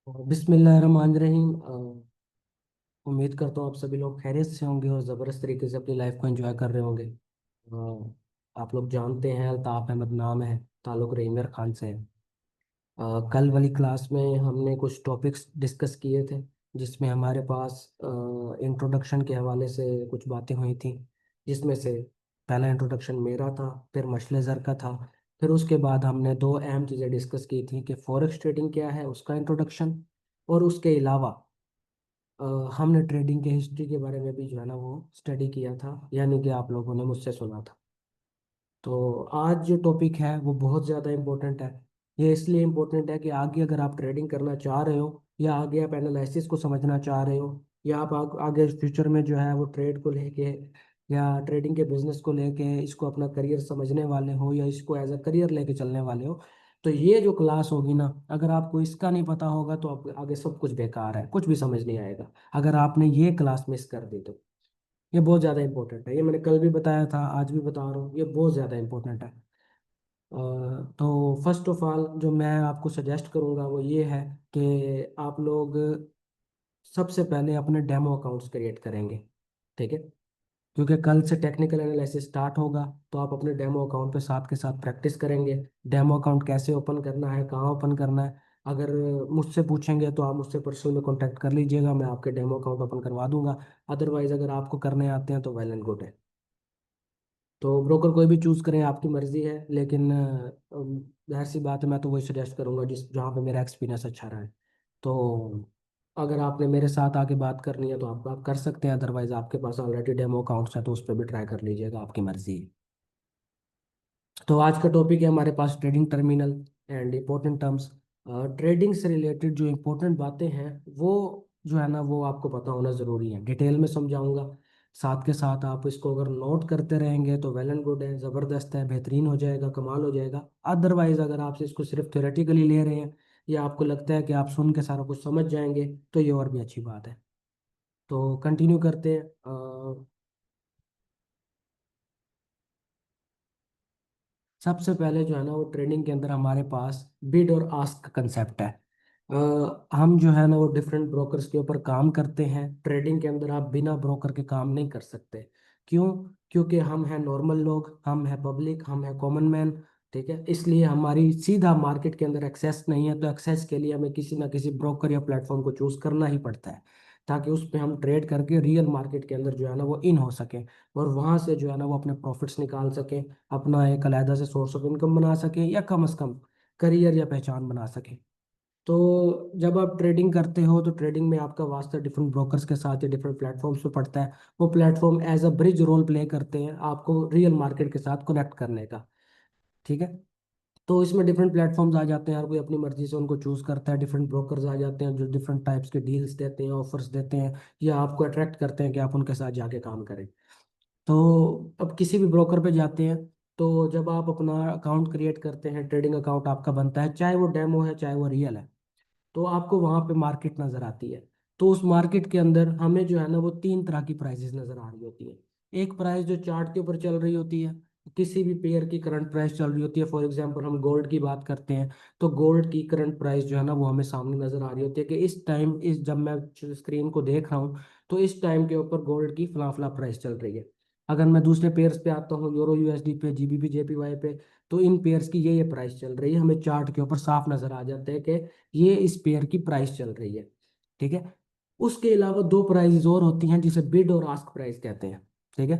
बिस्मिल्लाहिर्रहमानिर्रहीम। उम्मीद करता हूँ आप सभी लोग खैरियत से होंगे और ज़बरदस्त तरीके से अपनी लाइफ को एंजॉय कर रहे होंगे। आप लोग जानते हैं अल्ताफ़ अहमद नाम है, ताल्लुक़ रहीमर खान से है। कल वाली क्लास में हमने कुछ टॉपिक्स डिस्कस किए थे, जिसमें हमारे पास इंट्रोडक्शन के हवाले से कुछ बातें हुई थी, जिसमें से पहला इंट्रोडक्शन मेरा था, फिर मशले ज़र का था। फिर उसके बाद हमने दो अहम चीज़ें डिस्कस की थी कि फॉरेक्स ट्रेडिंग क्या है, उसका इंट्रोडक्शन। और उसके अलावा अ, हमने ट्रेडिंग के हिस्ट्री के बारे में भी जो है ना वो स्टडी किया था, यानी कि आप लोगों ने मुझसे सुना था। तो आज जो टॉपिक है वो बहुत ज़्यादा इम्पोर्टेंट है। ये इसलिए इम्पोर्टेंट है कि आगे अगर आप ट्रेडिंग करना चाह रहे हो, या आगे आप एनालिसिस को समझना चाह रहे हो, या आप आगे फ्यूचर में जो है वो ट्रेड को लेके या ट्रेडिंग के बिजनेस को लेके इसको अपना करियर समझने वाले हो, या इसको एज अ करियर लेके चलने वाले हो, तो ये जो क्लास होगी ना, अगर आपको इसका नहीं पता होगा तो आप आगे सब कुछ बेकार है, कुछ भी समझ नहीं आएगा अगर आपने ये क्लास मिस कर दी तो। ये बहुत ज़्यादा इंपॉर्टेंट है, ये मैंने कल भी बताया था, आज भी बता रहा हूँ, ये बहुत ज़्यादा इंपॉर्टेंट है। तो फर्स्ट ऑफ ऑल जो मैं आपको सजेस्ट करूँगा वो ये है कि आप लोग सबसे पहले अपने डेमो अकाउंट्स क्रिएट करेंगे। ठीक है, क्योंकि कल से टेक्निकल एनालिसिस स्टार्ट होगा, तो आप अपने डेमो अकाउंट पे साथ के साथ प्रैक्टिस करेंगे। डेमो अकाउंट कैसे ओपन करना है, कहाँ ओपन करना है, अगर मुझसे पूछेंगे तो आप मुझसे पर्सनल में कांटेक्ट कर लीजिएगा, मैं आपके डेमो अकाउंट ओपन करवा दूंगा। अदरवाइज अगर आपको करने आते हैं तो वेल एंड गुड है। तो ब्रोकर कोई भी चूज़ करें, आपकी मर्ज़ी है, लेकिन जाहिर सी बात है, मैं तो वही सजेस्ट करूंगा जिस जहाँ पे मेरा एक्सपीरियंस अच्छा रहा है। तो अगर आपने मेरे साथ आके बात करनी है तो आप कर सकते हैं, अदरवाइज आपके पास ऑलरेडी डेमो अकाउंट्स है तो उस पर भी ट्राई कर लीजिएगा, आपकी मर्जी है। तो आज का टॉपिक है हमारे पास trading terminal and important terms. Trading से रिलेटेड जो इम्पोर्टेंट बातें हैं वो जो है ना वो आपको पता होना ज़रूरी है, डिटेल में समझाऊंगा। साथ के साथ आप इसको अगर नोट करते रहेंगे तो वेल एंड गुड है, ज़बरदस्त है, बेहतरीन हो जाएगा, कमाल हो जाएगा। अदरवाइज अगर आप इसको सिर्फ थ्योरेटिकली ले रहे हैं, या आपको लगता है कि आप सुन के सारा कुछ समझ जाएंगे, तो ये और भी अच्छी बात है। तो कंटिन्यू करते हैं। सबसे पहले जो है ना वो ट्रेडिंग के अंदर हमारे पास बिड और आस्क का कंसेप्ट है। हम जो है ना वो डिफरेंट ब्रोकर्स के ऊपर काम करते हैं। ट्रेडिंग के अंदर आप बिना ब्रोकर के काम नहीं कर सकते। क्यों? क्योंकि हम हैं नॉर्मल लोग, हम हैं पब्लिक, हम हैं कॉमन मैन। ठीक है, इसलिए हमारी सीधा मार्केट के अंदर एक्सेस नहीं है, तो एक्सेस के लिए हमें किसी ना किसी ब्रोकर या प्लेटफॉर्म को चूज करना ही पड़ता है, ताकि उस पर हम ट्रेड करके रियल मार्केट के अंदर जो है ना वो इन हो सके, और वहां से जो है ना वो अपने प्रॉफिट्स निकाल सके, अपना एक अलहदा से सोर्स ऑफ इनकम बना सके, या कम से कम करियर या पहचान बना सके। तो जब आप ट्रेडिंग करते हो तो ट्रेडिंग में आपका वास्ता डिफरेंट ब्रोकर्स के साथ या डिफरेंट प्लेटफॉर्म्स पे पड़ता है। वो platform as a bridge role play करते हैं आपको रियल मार्केट के साथ कनेक्ट करने का। ठीक है, तो इसमें डिफरेंट प्लेटफॉर्म्स आ जाते हैं, हर कोई अपनी मर्जी से उनको चूज करता है। डिफरेंट ब्रोकर्स आ जाते हैं जो डिफरेंट टाइप्स के डील्स देते हैं, ऑफर्स देते हैं, या आपको अट्रैक्ट करते हैं कि आप उनके साथ जाके काम करें। तो अब किसी भी ब्रोकर पे जाते हैं, तो जब आप अपना अकाउंट क्रिएट करते हैं, ट्रेडिंग अकाउंट आपका बनता है, चाहे वो डेमो है चाहे वो रियल है, तो आपको वहां पे मार्केट नजर आती है। तो उस मार्केट के अंदर हमें जो है ना वो तीन तरह की प्राइसेस नजर आ रही होती है। एक प्राइस जो चार्ट के ऊपर चल रही होती है, किसी भी पेयर की करंट प्राइस चल रही होती है। फॉर एग्जांपल हम गोल्ड की बात करते हैं, तो गोल्ड की करंट प्राइस जो है ना वो हमें सामने नजर आ रही होती है कि इस टाइम, इस जब मैं स्क्रीन को देख रहा हूँ, तो इस टाइम के ऊपर गोल्ड की फला फला प्राइस चल रही है। अगर मैं दूसरे पेयर्स पे आता हूँ, यूरो यूएसडी पे, जीबीपी जेपीवाई पे, तो इन पेयर्स की ये प्राइस चल रही है, हमें चार्ट के ऊपर साफ नजर आ जाता है कि ये इस पेयर की प्राइस चल रही है। ठीक है, उसके अलावा दो प्राइस और होती हैं जिसे बिड और आस्क प्राइस कहते हैं। ठीक है,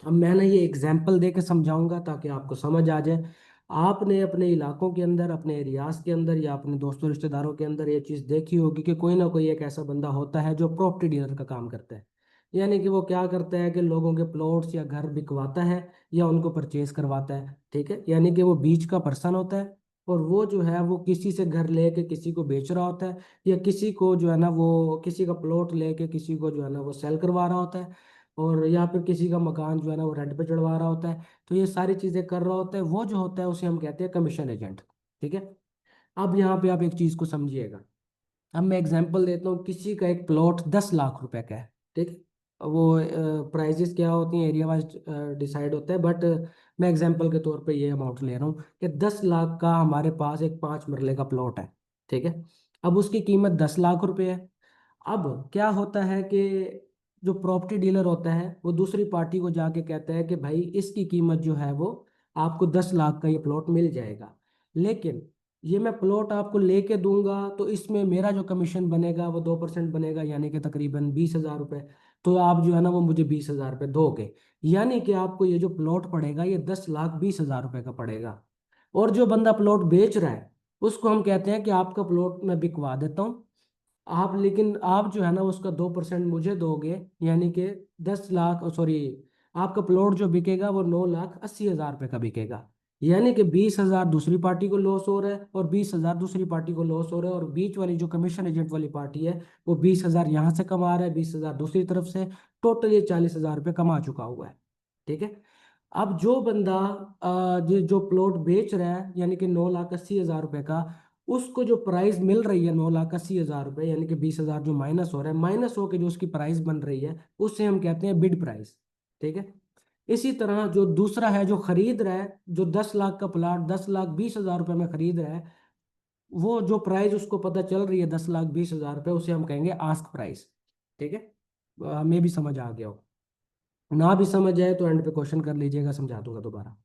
अब मैंने ये एग्जाम्पल दे के समझाऊंगा ताकि आपको समझ आ जाए। आपने अपने इलाकों के अंदर, अपने एरियाज के अंदर, या अपने दोस्तों रिश्तेदारों के अंदर ये चीज़ देखी होगी कि कोई ना कोई एक ऐसा बंदा होता है जो प्रॉपर्टी डीलर का काम करता है। यानी कि वो क्या करता है कि लोगों के प्लॉट्स या घर बिकवाता है, या उनको परचेज करवाता है। ठीक है, यानी कि वो बीच का पर्सन होता है, और वो जो है वो किसी से घर लेके किसी को बेच रहा होता है, या किसी को जो है ना वो किसी का प्लॉट लेके किसी को जो है ना वो सेल करवा रहा होता है, और या फिर किसी का मकान जो है ना वो रेंट पे चढ़वा रहा होता है। तो ये सारी चीजें कर रहा होता है, वो जो होता है उसे हम कहते हैं कमीशन एजेंट। ठीक है, अब यहाँ पे आप एक चीज को समझिएगा। अब मैं एग्जांपल देता हूँ, किसी का एक प्लॉट 10 लाख रुपए का है। ठीक है, वो प्राइजेस क्या होती हैं एरिया वाइज डिसाइड होता है, बट मैं एग्जांपल के तौर पे ये अमाउंट ले रहा हूँ कि 10 लाख का हमारे पास एक 5 मरले का प्लॉट है। ठीक है। अब उसकी कीमत 10 लाख रुपए है। अब क्या होता है कि जो प्रॉपर्टी डीलर होता है वो दूसरी पार्टी को जाके कहता है कि भाई इसकी कीमत जो है वो आपको 10 लाख का ये प्लॉट मिल जाएगा, लेकिन ये मैं प्लॉट आपको लेके दूंगा तो इसमें मेरा जो कमीशन बनेगा वो 2% बनेगा, यानी कि तकरीबन 20 हजार रुपये। तो आप जो है ना वो मुझे 20 हजार रुपये दोगे, यानी कि आपको ये जो प्लॉट पड़ेगा ये 10 लाख 20 हजार रुपये का पड़ेगा। और जो बंदा प्लॉट बेच रहा है उसको हम कहते हैं कि आपका प्लॉट मैं बिकवा देता हूँ आप, लेकिन आप जो है ना उसका 2% मुझे दोगे, यानी कि 10 लाख, सॉरी, आपका प्लॉट जो बिकेगा वो 9 लाख 80 हजार रुपये का बिकेगा। यानी कि 20 हजार दूसरी पार्टी को लॉस हो रहा है और 20 हजार दूसरी पार्टी को लॉस हो रहा है, और बीच वाली जो कमीशन एजेंट वाली पार्टी है वो 20 हजार यहाँ से कमा रहा है, 20 हजार दूसरी तरफ से, टोटल ये 40 हजार रुपये कमा चुका हुआ है। ठीक है। अब जो बंदा जो प्लॉट बेच रहा है यानी कि 9 लाख 80 हजार रुपये का, उसको जो प्राइस मिल रही है 9 लाख 80 हजार रुपये, यानी कि 20 हजार जो माइनस हो रहा है, माइनस होकर जो उसकी प्राइस बन रही है उससे हम कहते हैं बिड प्राइस। ठीक है। इसी तरह जो दूसरा है जो खरीद रहा है, जो 10 लाख का प्लाट 10 लाख 20 हजार रुपये में खरीद रहा है, वो जो प्राइस उसको पता चल रही है 10 लाख 20 हजार रुपये, उसे हम कहेंगे आस्क प्राइस। ठीक है। हमें भी समझ आ गया हो, ना भी समझ आए तो एंड पे क्वेश्चन कर लीजिएगा, समझा दूंगा दोबारा।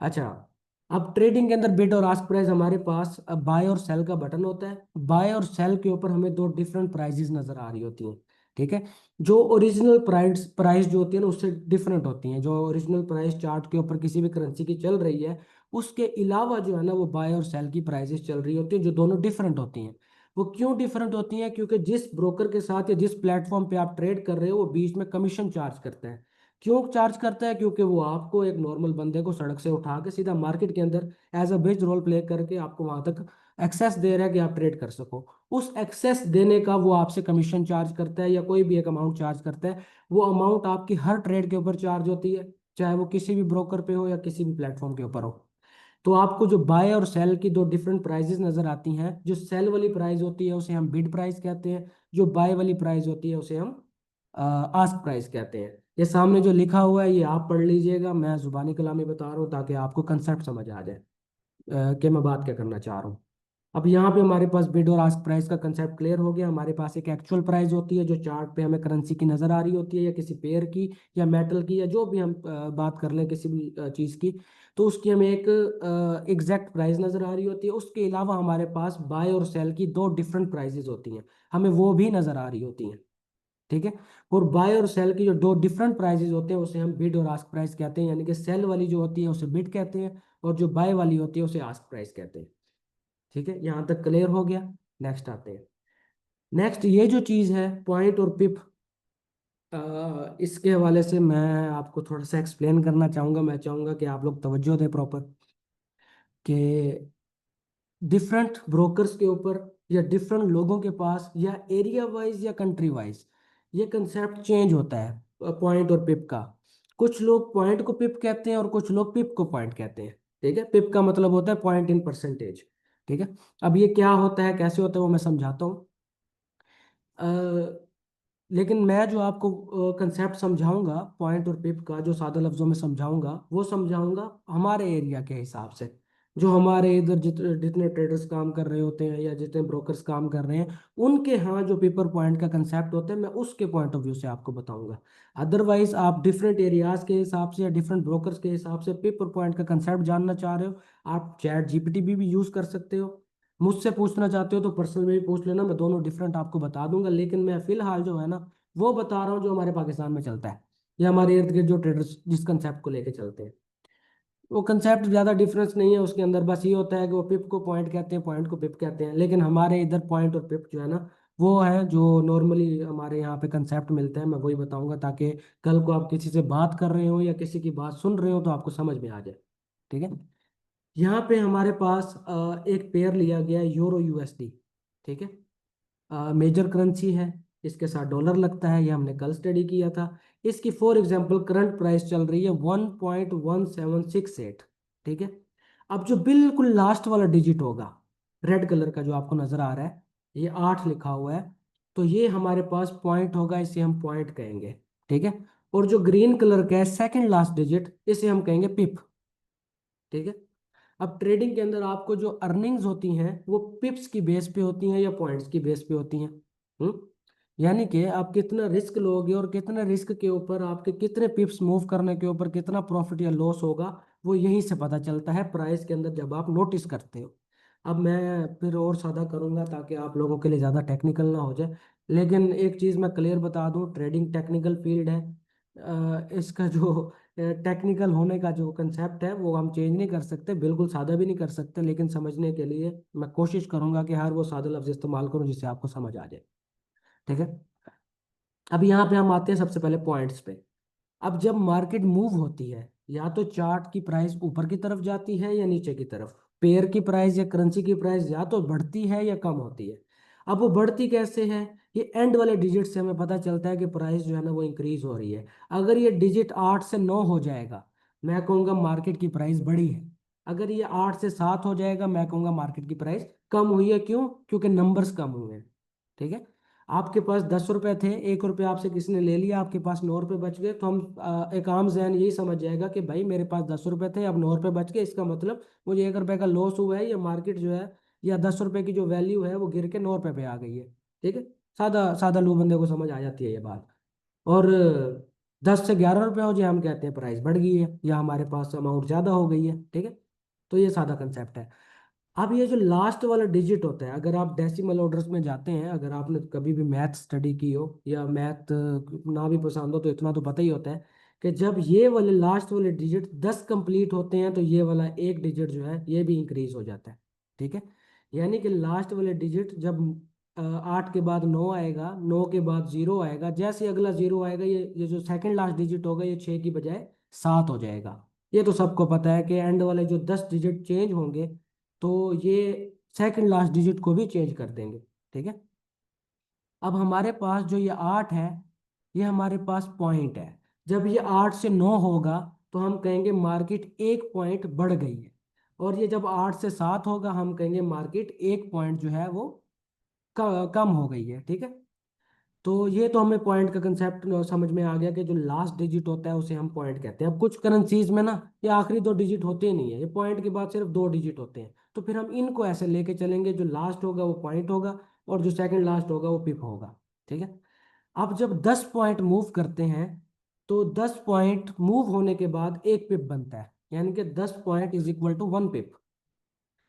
अच्छा, अब ट्रेडिंग के अंदर बिड और आस्क प्राइस हमारे पास अब बाय और सेल का बटन होता है। बाय और सेल के ऊपर हमें दो डिफरेंट प्राइजेस नजर आ रही होती हैं। ठीक है। जो ओरिजिनल प्राइस प्राइस जो होती है ना उससे डिफरेंट होती हैं। जो ओरिजिनल प्राइस चार्ट के ऊपर किसी भी करेंसी की चल रही है, उसके अलावा जो है ना वो बाय और सेल की प्राइजेस चल रही होती हैं, जो दोनों डिफरेंट होती हैं। वो क्यों डिफरेंट होती हैं? क्योंकि जिस ब्रोकर के साथ या जिस प्लेटफॉर्म पे आप ट्रेड कर रहे हो वो बीच में कमीशन चार्ज करता है। क्यों चार्ज करता है? क्योंकि वो आपको, एक नॉर्मल बंदे को सड़क से उठा के सीधा मार्केट के अंदर as a bridge role play करके आपको वहां तक एक्सेस दे रहा है कि आप ट्रेड कर सको। उस एक्सेस देने का वो आपसे कमीशन चार्ज करता है या कोई भी एक अमाउंट चार्ज करता है। वो अमाउंट आपकी हर ट्रेड के ऊपर चार्ज होती है, चाहे वो किसी भी ब्रोकर पे हो या किसी भी प्लेटफॉर्म के ऊपर हो। तो आपको जो बाय और सेल की दो डिफरेंट प्राइजेस नजर आती हैं। जो सेल वाली प्राइस होती है उसे हम बिड प्राइस कहते हैं, जो बाय वाली प्राइस होती है उसे हम आस्क प्राइस कहते हैं। ये सामने जो लिखा हुआ है ये आप पढ़ लीजिएगा, मैं जुबानी कलामी बता रहा हूँ ताकि आपको कंसेप्ट समझ आ जाए कि मैं बात क्या करना चाह रहा हूँ। अब यहाँ पे हमारे पास बिड और आस्क प्राइस का कंसेप्ट क्लियर हो गया। हमारे पास एक एक्चुअल प्राइस होती है जो चार्ट पे हमें करेंसी की नज़र आ रही होती है, या किसी पेयर की या मेटल की, या जो भी हम बात कर लें किसी भी चीज़ की, तो उसकी हमें एक एग्जैक्ट प्राइस नज़र आ रही होती है। उसके अलावा हमारे पास बाय और सेल की दो डिफरेंट प्राइजेस होती हैं, हमें वो भी नज़र आ रही होती हैं। ठीक है। और बाय और सेल की जो दो डिफरेंट प्राइजेस होते हैं उसे हम बिड और आस्क प्राइस कहते हैं, यानी कि सेल वाली जो होती है उसे बिड कहते हैं और जो बाय वाली होती है उसे आस्क प्राइस कहते हैं। ठीक है, यहाँ तक क्लियर हो गया। नेक्स्ट आते हैं। नेक्स्ट ये जो चीज़ है पॉइंट और पिप, इसके हवाले से मैं आपको थोड़ा सा एक्सप्लेन करना चाहूँगा। मैं चाहूँगा कि आप लोग तवज्जो दें प्रॉपर, कि डिफरेंट ब्रोकर्स के ऊपर या डिफरेंट लोगों के पास या एरिया वाइज या कंट्री वाइज ये कंसेप्ट चेंज होता है पॉइंट और पिप का। कुछ लोग पॉइंट को पिप कहते हैं और कुछ लोग पिप को पॉइंट कहते हैं। ठीक है। पिप का मतलब होता है पॉइंट इन परसेंटेज। ठीक है। अब ये क्या होता है, कैसे होता है, वो मैं समझाता हूँ। लेकिन मैं जो आपको कंसेप्ट समझाऊंगा पॉइंट और पिप का, जो सादा लफ्जों में समझाऊंगा वो समझाऊंगा हमारे एरिया के हिसाब से। जो हमारे इधर जितने ट्रेडर्स काम कर रहे होते हैं या जितने ब्रोकर्स काम कर रहे हैं उनके यहाँ जो पेपर पॉइंट का कंसेप्ट होता है मैं उसके पॉइंट ऑफ व्यू से आपको बताऊंगा। अदरवाइज आप डिफरेंट एरियाज के हिसाब से या डिफरेंट ब्रोकर्स के हिसाब से पेपर पॉइंट का कंसेप्ट जानना चाह रहे हो, आप चैट जीपीटी भी यूज़ कर सकते हो। मुझसे पूछना चाहते हो तो पर्सनल में भी पूछ लेना, मैं दोनों डिफरेंट आपको बता दूंगा। लेकिन मैं फिलहाल जो है ना वो बता रहा हूँ जो हमारे पाकिस्तान में चलता है या हमारे इर्द गिर्द जो ट्रेडर्स जिस कंसेप्ट को लेके चलते हैं। वो कंसेप्ट ज़्यादा डिफरेंस नहीं है उसके अंदर, बस ये होता है कि वो पिप को पॉइंट कहते हैं, पॉइंट को पिप कहते हैं। लेकिन हमारे इधर पॉइंट और पिप जो है ना वो है जो नॉर्मली हमारे यहाँ पे कंसेप्ट मिलता है, मैं वही बताऊंगा ताकि कल को आप किसी से बात कर रहे हो या किसी की बात सुन रहे हो तो आपको समझ में आ जाए। ठीक है। यहाँ पे हमारे पास एक पेयर लिया गया है यूरो यूएसडी। ठीक है। मेजर करेंसी है, इसके साथ डॉलर लगता है, ये हमने कल स्टडी किया था। इसकी फॉर एग्जांपल करंट प्राइस चल रही है 1.1768। ठीक है। अब जो बिल्कुल लास्ट वाला डिजिट होगा रेड कलर का जो आपको नजर आ रहा है, ये 8 लिखा हुआ है, तो ये हमारे पास पॉइंट होगा, इसे हम पॉइंट कहेंगे। ठीक है। और जो ग्रीन कलर का है सेकंड लास्ट डिजिट, इसे हम कहेंगे पिप। ठीक है। अब ट्रेडिंग के अंदर आपको जो अर्निंग्स होती हैं वो पिप्स की बेस पे होती हैं या पॉइंट्स की बेस पे होती हैं। हम्म यानी कि आप कितना रिस्क लोगे और कितने रिस्क के ऊपर आपके कितने पिप्स मूव करने के ऊपर कितना प्रॉफिट या लॉस होगा, वो यहीं से पता चलता है प्राइस के अंदर जब आप नोटिस करते हो। अब मैं फिर और सादा करूंगा ताकि आप लोगों के लिए ज़्यादा टेक्निकल ना हो जाए, लेकिन एक चीज़ मैं क्लियर बता दूं, ट्रेडिंग टेक्निकल फील्ड है। इसका जो टेक्निकल होने का जो कंसेप्ट है वो हम चेंज नहीं कर सकते, बिल्कुल सादा भी नहीं कर सकते, लेकिन समझने के लिए मैं कोशिश करूंगा कि हर वो सादा लफ्ज़ इस्तेमाल करूं जिससे आपको समझ आ जाए। ठीक है। अब यहाँ पे हम आते हैं सबसे पहले पॉइंट्स पे। अब जब मार्केट मूव होती है, या तो चार्ट की प्राइस ऊपर की तरफ जाती है या नीचे की तरफ, पेयर की प्राइस या करेंसी की प्राइस या तो बढ़ती है या कम होती है। अब वो बढ़ती कैसे है? ये एंड वाले डिजिट से हमें पता चलता है कि प्राइस जो है ना वो इंक्रीज हो रही है। अगर ये डिजिट 8 से 9 हो जाएगा, मैं कहूँगा मार्केट की प्राइस बढ़ी है। अगर ये 8 से 7 हो जाएगा, मैं कहूँगा मार्केट की प्राइस कम हुई है। क्यों? क्योंकि नंबर्स कम हुए हैं। ठीक है। आपके पास 10 रुपए थे, 1 रुपये आपसे किसी ने ले लिया, आपके पास 9 रुपये बच गए, तो हम एक आम जहन यही समझ जाएगा कि भाई मेरे पास 10 रुपये थे, अब 9 रुपये बच गए, इसका मतलब मुझे 1 रुपये का लॉस हुआ है, या मार्केट जो है या 10 रुपये की जो वैल्यू है वो गिर के 9 रुपये पे आ गई है। ठीक है। सादा सादा लू बंदे को समझ आ जाती है ये बात। और 10 से 11 रुपये हो जाए, हम कहते हैं प्राइस बढ़ गई है या हमारे पास अमाउंट ज़्यादा हो गई है। ठीक है। तो ये सादा कंसेप्ट है। अब ये जो लास्ट वाला डिजिट होता है, अगर आप डेसिमल ऑर्डर्स में जाते हैं, अगर आपने कभी भी मैथ स्टडी की हो या मैथ ना भी पसंद हो, तो इतना तो पता ही होता है कि जब ये वाले लास्ट वाले डिजिट 10 कंप्लीट होते हैं तो ये वाला एक डिजिट जो है ये भी इंक्रीज हो जाता है। ठीक है। यानी कि लास्ट वाले डिजिट जब 8 के बाद 9 आएगा, 9 के बाद 0 आएगा, जैसे ही अगला 0 आएगा, ये जो सेकंड लास्ट डिजिट होगा ये 6 की बजाय 7 हो जाएगा। ये तो सबको पता है कि एंड वाले जो 10 डिजिट चेंज होंगे तो ये सेकंड लास्ट डिजिट को भी चेंज कर देंगे। ठीक है। अब हमारे पास जो ये 8 है, ये हमारे पास पॉइंट है। जब ये 8 से 9 होगा तो हम कहेंगे मार्केट 1 पॉइंट बढ़ गई है। और ये जब 8 से 7 होगा, हम कहेंगे मार्केट 1 पॉइंट जो है वो कम हो गई है। ठीक है। तो ये तो हमें पॉइंट का कंसेप्ट समझ में आ गया कि जो लास्ट डिजिट होता है उसे हम पॉइंट कहते हैं। अब कुछ करेंसीज में ना ये आखिरी 2 डिजिट होते ही नहीं है, ये पॉइंट के बाद सिर्फ 2 डिजिट होते हैं, तो फिर हम इनको ऐसे लेके चलेंगे, जो लास्ट होगा वो पॉइंट होगा और जो सेकंड लास्ट होगा वो पिप होगा। ठीक है। अब जब 10 पॉइंट मूव करते हैं तो 10 पॉइंट मूव होने के बाद एक पिप बनता है, यानी कि 10 पॉइंट इज इक्वल टू 1 पिप।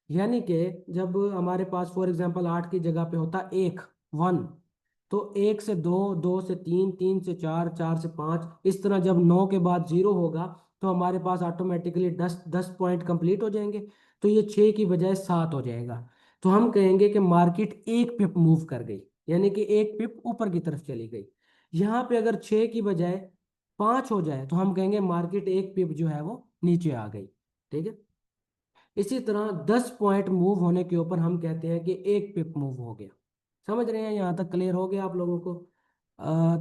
यानी कि जब हमारे पास फॉर एग्जांपल 8 की जगह पे होता एक, 1, तो 1 से 2, 2 से 3, 3 से 4, 4 से 5, इस तरह जब 9 के बाद 0 होगा तो हमारे पास ऑटोमेटिकली 10 10 पॉइंट कंप्लीट हो जाएंगे। तो ये 6 की बजाय 7 हो जाएगा। तो हम कहेंगे कि मार्केट एक पिप मूव कर गई, यानी कि एक पिप ऊपर की तरफ चली गई। यहाँ पे अगर 6 की बजाय 5 हो जाए तो हम कहेंगे मार्केट एक पिप जो है वो नीचे आ गई। ठीक है। इसी तरह 10 पॉइंट मूव होने के ऊपर हम कहते हैं कि एक पिप मूव हो गया। समझ रहे हैं? यहाँ तक क्लियर हो गया आप लोगों को?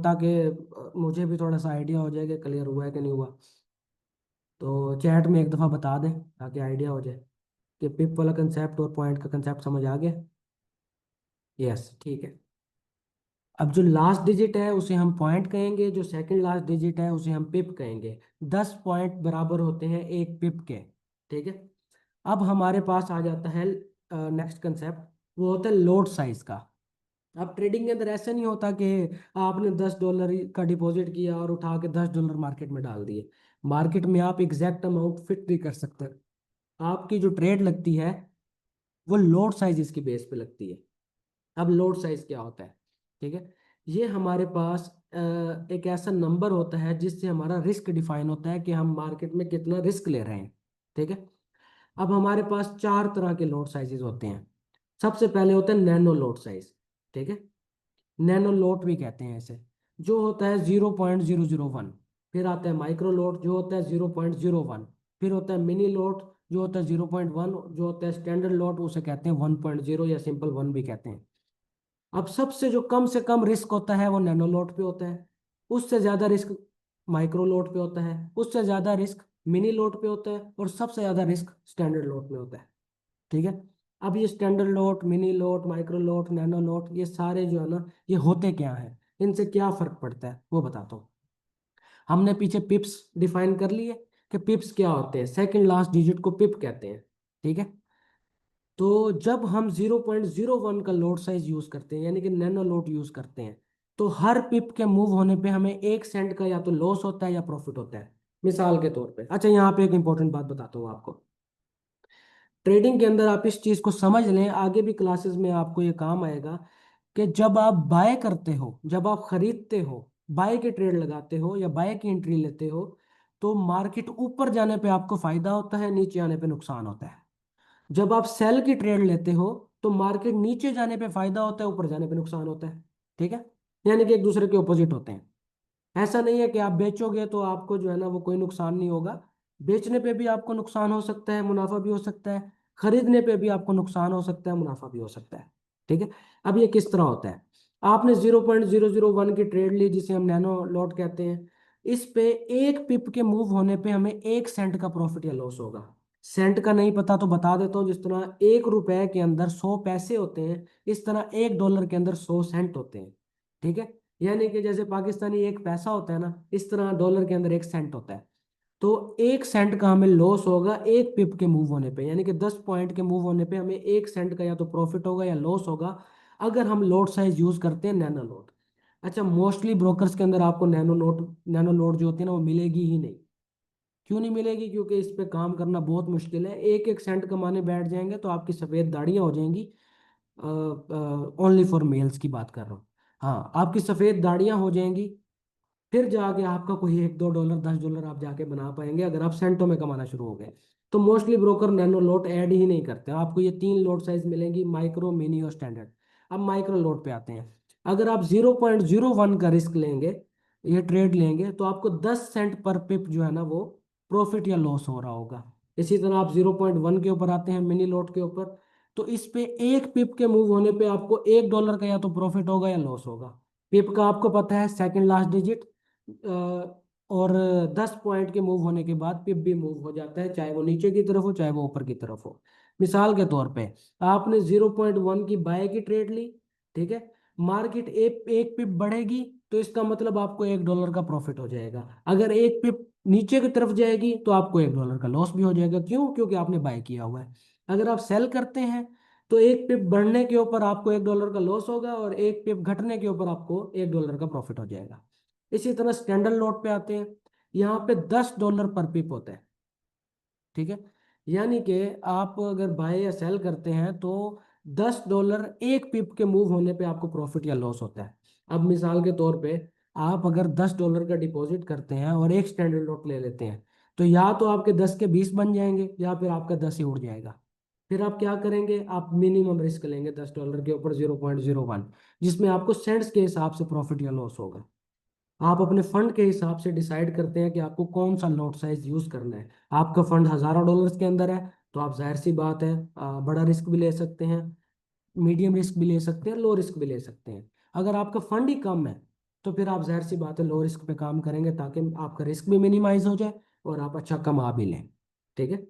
ताकि मुझे भी थोड़ा सा आइडिया हो जाए कि क्लियर हुआ है कि नहीं हुआ। तो चैट में एक दफ़ा बता दें ताकि आइडिया हो जाए कि पिप वाला कंसेप्ट और पॉइंट का कंसेप्ट समझ आ गया। यस, ठीक है। अब जो लास्ट डिजिट है उसे हम पॉइंट कहेंगे, जो सेकंड लास्ट डिजिट है उसे हम पिप कहेंगे। 10 पॉइंट बराबर होते हैं एक पिप के। ठीक है। अब हमारे पास आ जाता है नेक्स्ट कंसेप्ट, वो होता है लोड साइज का। अब ट्रेडिंग के अंदर ऐसा नहीं होता कि आपने $10 का डिपॉजिट किया और उठा के $10 मार्केट में डाल दिए। मार्केट में आप एग्जैक्ट अमाउंट फिट नहीं कर सकते। आपकी जो ट्रेड लगती है वो लोड साइज इसकी बेस पे लगती है। अब लोड साइज क्या होता है? ठीक है। ये हमारे पास एक ऐसा नंबर होता है जिससे हमारा रिस्क डिफाइन होता है कि हम मार्केट में कितना रिस्क ले रहे हैं। ठीक है। अब हमारे पास 4 तरह के लोड साइजेस होते हैं। सबसे पहले होता है नैनो लोड साइज। ठीक है। नैनो लोड भी कहते हैं इसे, जो होता है 0.001। फिर आता है माइक्रो लोड जो होता है 0.01। फिर होता है मिनी लोड जो होता है 0.1। जो होता है स्टैंडर्ड लोड उसे कहते हैं 1.0 या सिंपल 1 भी कहते हैं। अब सबसे जो कम से कम रिस्क होता है वो नैनो लोड पे होता है। उससे ज्यादा रिस्क माइक्रो लोड पे होता है। उससे ज्यादा रिस्क मिनी लोड पे होता है और सबसे ज्यादा रिस्क स्टैंडर्ड लोड में होता है। ठीक है। अब ये standard load, mini load, micro load, nano load, ये सारे जो है ना ये होते क्या हैं, इनसे क्या फर्क पड़ता है वो बताता हूँ। हमने पीछे पिप्स डिफाइन कर लिए कि पिप्स क्या होते हैं। सेकंड लास्ट डिजिट को पिप कहते हैं। ठीक है। तो जब हम 0.01 का लोड साइज यूज करते हैं, यानी कि नैनो लोड यूज करते हैं, तो हर पिप के मूव होने पे हमें 1 सेंट का या तो लॉस होता है या प्रॉफिट होता है, मिसाल के तौर पे। अच्छा, यहाँ पे एक इंपॉर्टेंट बात बताता हूँ आपको। ट्रेडिंग के अंदर आप इस चीज को समझ लें, आगे भी क्लासेस में आपको ये काम आएगा, कि जब आप बाय करते हो, जब आप खरीदते हो, बाय के ट्रेड लगाते हो या बाय की एंट्री लेते हो, तो मार्केट ऊपर जाने पे आपको फायदा होता है, नीचे आने पे नुकसान होता है। जब आप सेल की ट्रेड लेते हो, तो मार्केट नीचे जाने पे फायदा होता है, ऊपर जाने पे नुकसान होता है। ठीक है, यानी कि एक दूसरे के ऑपोजिट होते हैं। ऐसा नहीं है कि आप बेचोगे तो आपको जो है ना वो कोई नुकसान नहीं होगा। बेचने पे भी आपको नुकसान हो सकता है, मुनाफा भी हो सकता है। खरीदने पे भी आपको नुकसान हो सकता है, मुनाफा भी हो सकता है। ठीक है। अब ये किस तरह होता है? आपने 0.001 की ट्रेड ली, जिसे हम नैनो लॉट कहते हैं। इस पे एक पिप के मूव होने पे हमें 1 सेंट का प्रॉफिट या लॉस होगा। सेंट का नहीं पता तो बता देता हूँ। जिस तरह 1 रुपए के अंदर 100 पैसे होते हैं, इस तरह $1 के अंदर 100 सेंट होते हैं। ठीक है। यानी कि जैसे पाकिस्तानी एक पैसा होता है ना, इस तरह डॉलर के अंदर 1 सेंट होता है। तो 1 सेंट का हमें लॉस होगा एक पिप के मूव होने पे, यानी कि 10 पॉइंट के मूव होने पे हमें 1 सेंट का या तो प्रॉफिट होगा या लॉस होगा, अगर हम लोड साइज यूज करते हैं नैनो लोड। अच्छा, मोस्टली ब्रोकर्स के अंदर आपको नैनो लोड जो होती है ना, वो मिलेगी ही नहीं। क्यों नहीं मिलेगी? क्योंकि इस पे काम करना बहुत मुश्किल है। एक एक सेंट कमाने बैठ जाएंगे तो आपकी सफ़ेद दाढ़ियाँ हो जाएंगी। ओनली फॉर मेल्स की बात कर रहा हूँ। हाँ, आपकी सफ़ेद दाढ़ियाँ हो जाएंगी। फिर जाके आपका कोई $1 $2 $10 आप जाके बना पाएंगे, अगर आप सेंटों में कमाना शुरू हो गए। तो मोस्टली ब्रोकर नैनो लोट ऐड ही नहीं करते। आपको ये 3 लोट साइज मिलेंगी, माइक्रो, मिनी और स्टैंडर्ड। अब माइक्रो लोट पे आते हैं। अगर आप 0.01 का रिस्क लेंगे, ये ट्रेड लेंगे, तो आपको 10 सेंट पर पिप जो है ना वो प्रॉफिट या लॉस हो रहा होगा। इसी तरह आप 0.1 के ऊपर आते हैं, मिनी लोट के ऊपर। तो इस पे एक पिप के मूव होने पे आपको $1 का या तो प्रॉफिट होगा या लॉस होगा। पिप का आपको पता है, सेकंड लास्ट डिजिट। और 10 पॉइंट के मूव होने के बाद पिप भी मूव हो जाता है, चाहे वो नीचे की तरफ हो चाहे वो ऊपर की तरफ हो। मिसाल के तौर पे, आपने 0.1 की बाय की ट्रेड ली। ठीक है। मार्केट एक पिप बढ़ेगी, तो इसका मतलब आपको $1 का प्रॉफिट हो जाएगा। अगर एक पिप नीचे की तरफ जाएगी तो आपको $1 का लॉस भी हो जाएगा। क्यों? क्योंकि आपने बाय किया हुआ है। अगर आप सेल करते हैं, तो एक पिप बढ़ने के ऊपर आपको $1 का लॉस होगा, और एक पिप घटने के ऊपर आपको $1 का प्रॉफिट हो जाएगा। इसी तरह स्टैंडर्ड नोट पे आते हैं। यहाँ पे $10 पर पिप होता है। ठीक है। यानी कि आप अगर बाय या सेल करते हैं, तो $10 एक पिप के मूव होने पे आपको प्रॉफिट या लॉस होता है। अब मिसाल के तौर पे, आप अगर $10 का डिपॉजिट करते हैं और एक स्टैंडर्ड नोट ले लेते हैं, तो या तो आपके 10 के 20 बन जाएंगे, या फिर आपका 10 ही उड़ जाएगा। फिर आप क्या करेंगे? आप मिनिमम रिस्क लेंगे $10 के ऊपर 0.01, जिसमें आपको सेंट्स के हिसाब से प्रॉफिट या लॉस होगा। आप अपने फंड के हिसाब से डिसाइड करते हैं कि आपको कौन सा नोट साइज यूज करना है। आपका फंड हजारों डॉलर्स के अंदर है, तो आप जाहिर सी बात है बड़ा रिस्क भी ले सकते हैं, मीडियम रिस्क भी ले सकते हैं, लो रिस्क भी ले सकते हैं। अगर आपका फंड ही कम है, तो फिर आप जाहिर सी बात है लो रिस्क पे काम करेंगे, ताकि आपका रिस्क भी मिनिमाइज हो जाए और आप अच्छा कमा भी लें। ठीक है।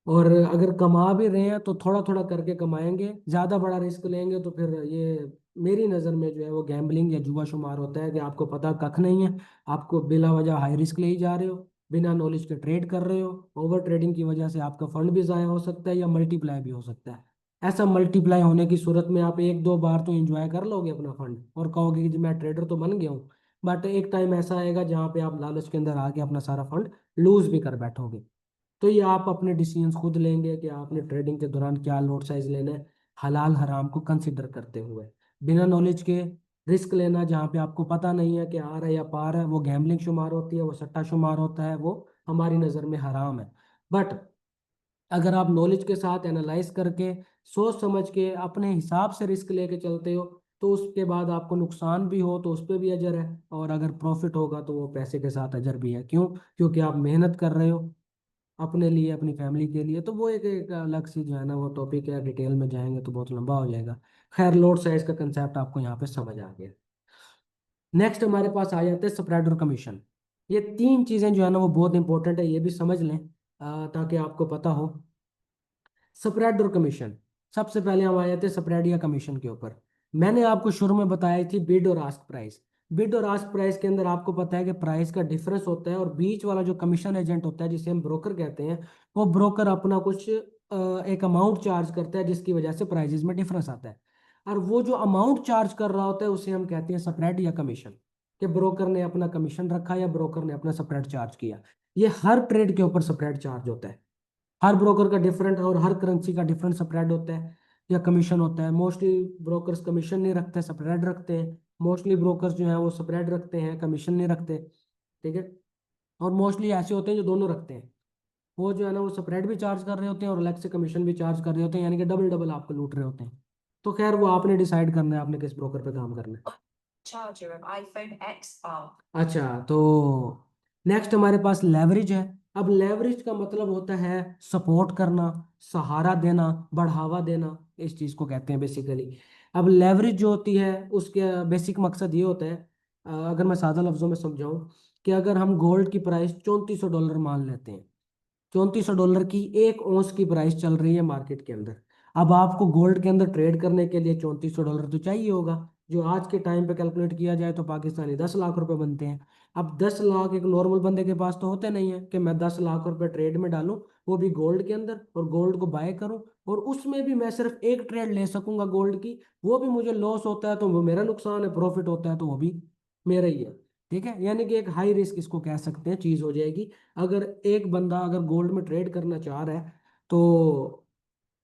और अगर कमा भी रहे हैं तो थोड़ा थोड़ा करके कमाएंगे। ज़्यादा बड़ा रिस्क लेंगे तो फिर ये मेरी नज़र में जो है वो गैम्बलिंग या जुआ शुमार होता है, कि आपको पता कख नहीं है, आपको बिला वजह हाई रिस्क ले ही जा रहे हो, बिना नॉलेज के ट्रेड कर रहे हो। ओवर ट्रेडिंग की वजह से आपका फंड भी ज़ाया हो सकता है या मल्टीप्लाई भी हो सकता है। ऐसा मल्टीप्लाई होने की सूरत में आप एक दो बार तो एंजॉय कर लोगे अपना फंड और कहोगे कि जी मैं ट्रेडर तो बन गया हूँ। बट एक टाइम ऐसा आएगा जहाँ पे आप लालच के अंदर आके अपना सारा फंड लूज भी कर बैठोगे। तो ये आप अपने डिसीजंस खुद लेंगे कि आपने ट्रेडिंग के दौरान क्या लॉट साइज लेना है, हलाल हराम को कंसिडर करते हुए। बिना नॉलेज के रिस्क लेना जहाँ पे आपको पता नहीं है कि आ रहा है या पार है, वो गैम्बलिंग शुमार होती है, वो सट्टा शुमार होता है, वो हमारी नज़र में हराम है। बट अगर आप नॉलेज के साथ एनालाइज करके, सोच समझ के अपने हिसाब से रिस्क लेके चलते हो, तो उसके बाद आपको नुकसान भी हो तो उस पर भी अजर है, और अगर प्रॉफिट होगा तो वो पैसे के साथ अजर भी है। क्यों? क्योंकि आप मेहनत कर रहे हो अपने लिए, अपनी फैमिली के लिए। तो वो एक अलग सी जो है ना वो टॉपिक है, डिटेल में जाएंगे तो बहुत लंबा हो जाएगा। खैर, लोड साइज का कंसेप्ट आपको यहाँ पे समझ आ गया। नेक्स्ट हमारे पास आ जाते हैं स्प्रेड और कमीशन। ये तीन चीज़ें जो है ना वो बहुत इंपॉर्टेंट है, ये भी समझ लें ताकि आपको पता हो। स्प्रेड और कमीशन। सबसे पहले हम आ जाते हैं स्प्रेड या कमीशन के ऊपर। मैंने आपको शुरू में बताई थी बिड और आस्क प्राइस। बिड और आस्क प्राइस के अंदर आपको पता है कि प्राइस का डिफरेंस होता है, और बीच वाला जो कमीशन एजेंट होता है, जिसे हम ब्रोकर कहते हैं, वो ब्रोकर अपना कुछ एक अमाउंट चार्ज करता है जिसकी वजह से प्राइजेस में डिफरेंस आता है। और वो जो अमाउंट चार्ज कर रहा होता है उसे हम कहते हैं स्प्रेड या कमीशन, कि ब्रोकर ने अपना कमीशन रखा या ब्रोकर ने अपना स्प्रेड चार्ज किया। ये हर ट्रेड के ऊपर स्प्रेड चार्ज होता है। हर ब्रोकर का डिफरेंट और हर करेंसी का डिफरेंट स्प्रेड होता है या कमीशन होता है। मोस्टली ब्रोकर्स कमीशन नहीं रखते, स्प्रेड रखते हैं। मोस्टली ब्रोकर्स जो है वो स्प्रेड रखते हैं, कमीशन नहीं रखते। ठीक है। और मोस्टली ऐसे होते हैं जो दोनों रखते हैं। वो जो है ना वो स्प्रेड भी चार्ज कर रहे होते हैं और अलग से कमीशन भी चार्ज कर रहे होते हैं, यानी कि डबल डबल आपको लूट रहे होते हैं। तो खैर वो आपने डिसाइड करना है आपने किस ब्रोकर पे काम करना है। Charger of iPhone X bar. अच्छा, तो नेक्स्ट हमारे पास लेवरेज है। अब लेवरेज का मतलब होता है सपोर्ट करना, सहारा देना, बढ़ावा देना, इस चीज़ को कहते हैं बेसिकली। अब लेवरेज जो होती है उसके बेसिक मकसद ये होता है, अगर मैं सादा लफ्ज़ों में समझाऊं, कि अगर हम गोल्ड की प्राइस $3400 मान लेते हैं, $3400 की एक औंस की प्राइस चल रही है मार्केट के अंदर। अब आपको गोल्ड के अंदर ट्रेड करने के लिए $3400 तो चाहिए होगा, जो आज के टाइम पे कैलकुलेट किया जाए तो पाकिस्तानी 10 लाख रुपए बनते हैं। अब 10 लाख एक नॉर्मल बंदे के पास तो होते नहीं है कि मैं 10 लाख रुपए ट्रेड में डालूं, वो भी गोल्ड के अंदर, और गोल्ड को बाय करूं, और उसमें भी मैं सिर्फ एक ट्रेड ले सकूंगा गोल्ड की। वो भी मुझे लॉस होता है तो वो मेरा नुकसान है, प्रॉफिट होता है तो वो भी मेरा ही है। ठीक है, यानी कि एक हाई रिस्क इसको कह सकते हैं चीज हो जाएगी। अगर एक बंदा अगर गोल्ड में ट्रेड करना चाह रहा है तो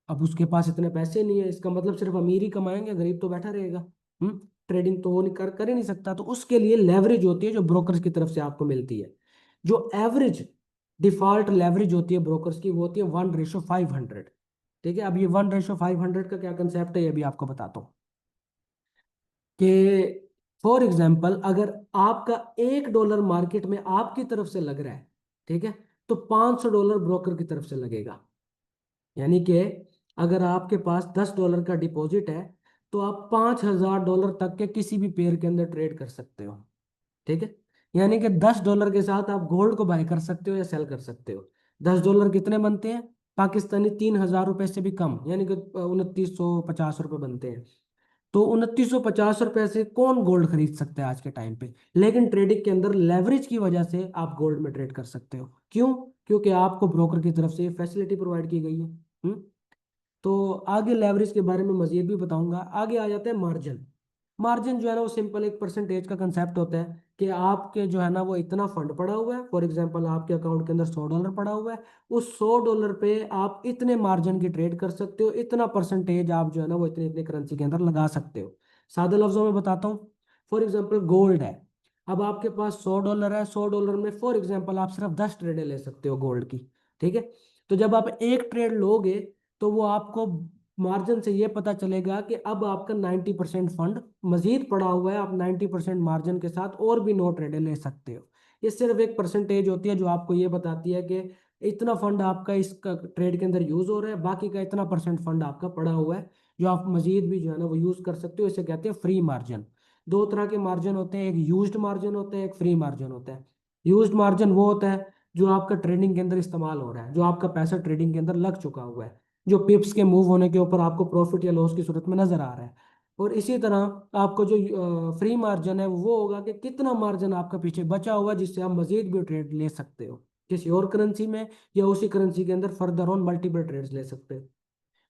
अब उसके पास इतने पैसे नहीं है, इसका मतलब सिर्फ अमीर ही कमाएंगे, गरीब तो बैठा रहेगा। ट्रेडिंग तो वो नहीं कर ही नहीं सकता। तो उसके लिए लेवरेज होती है जो ब्रोकर्स की तरफ से आपको मिलती है। जो एवरेज डिफॉल्ट लेवरेज होती है ब्रोकर्स की, वो होती है 1:500। ठीक है, अब ये 1:500 का क्या कंसेप्ट है ये भी आपको बताता हूँ। कि फॉर एग्जाम्पल अगर आपका $1 मार्केट में आपकी तरफ से लग रहा है, ठीक है, तो $500 ब्रोकर की तरफ से लगेगा। यानी कि अगर आपके पास $10 का डिपॉजिट है तो आप $5000 तक के किसी भी पेयर के अंदर ट्रेड कर सकते हो। ठीक है, यानी कि $10 के साथ आप गोल्ड को बाय कर सकते हो या सेल कर सकते हो। $10 कितने बनते हैं पाकिस्तानी? $3000 से भी कम, यानी कि 2950 रुपये बनते हैं। तो 2950 रुपये से कौन गोल्ड खरीद सकता है आज के टाइम पे? लेकिन ट्रेडिंग के अंदर लेवरेज की वजह से आप गोल्ड में ट्रेड कर सकते हो। क्यों? क्योंकि आपको ब्रोकर की तरफ से फैसिलिटी प्रोवाइड की गई है। तो आगे लेवरेज के बारे में मजीद भी बताऊंगा। आगे आ जाता है मार्जिन। मार्जिन जो है ना वो सिंपल एक परसेंटेज का कंसेप्ट होता है कि आपके जो है ना वो इतना फंड पड़ा हुआ है। फॉर एग्जांपल आपके अकाउंट के अंदर $100 पड़ा हुआ है, उस $100 पे आप इतने मार्जिन की ट्रेड कर सकते हो, इतना परसेंटेज आप जो है ना वो इतनी इतनी करेंसी के अंदर लगा सकते हो। सादे लफ्जों में बताता हूँ, फॉर एग्जाम्पल गोल्ड है। अब आपके पास $100 है, $100 में फॉर एग्जाम्पल आप सिर्फ 10 ट्रेडें ले सकते हो गोल्ड की। ठीक है, तो जब आप एक ट्रेड लोगे तो वो आपको मार्जिन से ये पता चलेगा कि अब आपका 90% फंड मजीद पड़ा हुआ है, आप 90% मार्जिन के साथ और भी 9 ट्रेडें ले सकते हो। ये सिर्फ एक परसेंटेज होती है जो आपको ये बताती है कि इतना फंड आपका इस ट्रेड के अंदर यूज हो रहा है, बाकी का इतना परसेंट फंड आपका पड़ा हुआ है जो आप मजीद भी जो है ना वो यूज कर सकते हो। इसे कहते हैं फ्री मार्जिन। दो तरह के मार्जिन होते हैं, एक यूज्ड मार्जिन होता है, एक फ्री मार्जिन होता है। यूज्ड मार्जिन वो होता है जो आपका ट्रेडिंग के अंदर इस्तेमाल हो रहा है, जो आपका पैसा ट्रेडिंग के अंदर लग चुका हुआ है, जो पिप्स के मूव होने के ऊपर आपको प्रॉफिट या लॉस की सूरत में नजर आ रहा है। और इसी तरह आपको जो फ्री मार्जिन है वो होगा कि कितना मार्जिन आपका पीछे बचा हुआ है जिससे आप मजीद भी ट्रेड ले सकते हो किसी और करेंसी में, या उसी करेंसी के अंदर फर्दर ऑन मल्टीपल ट्रेड्स ले सकते हो।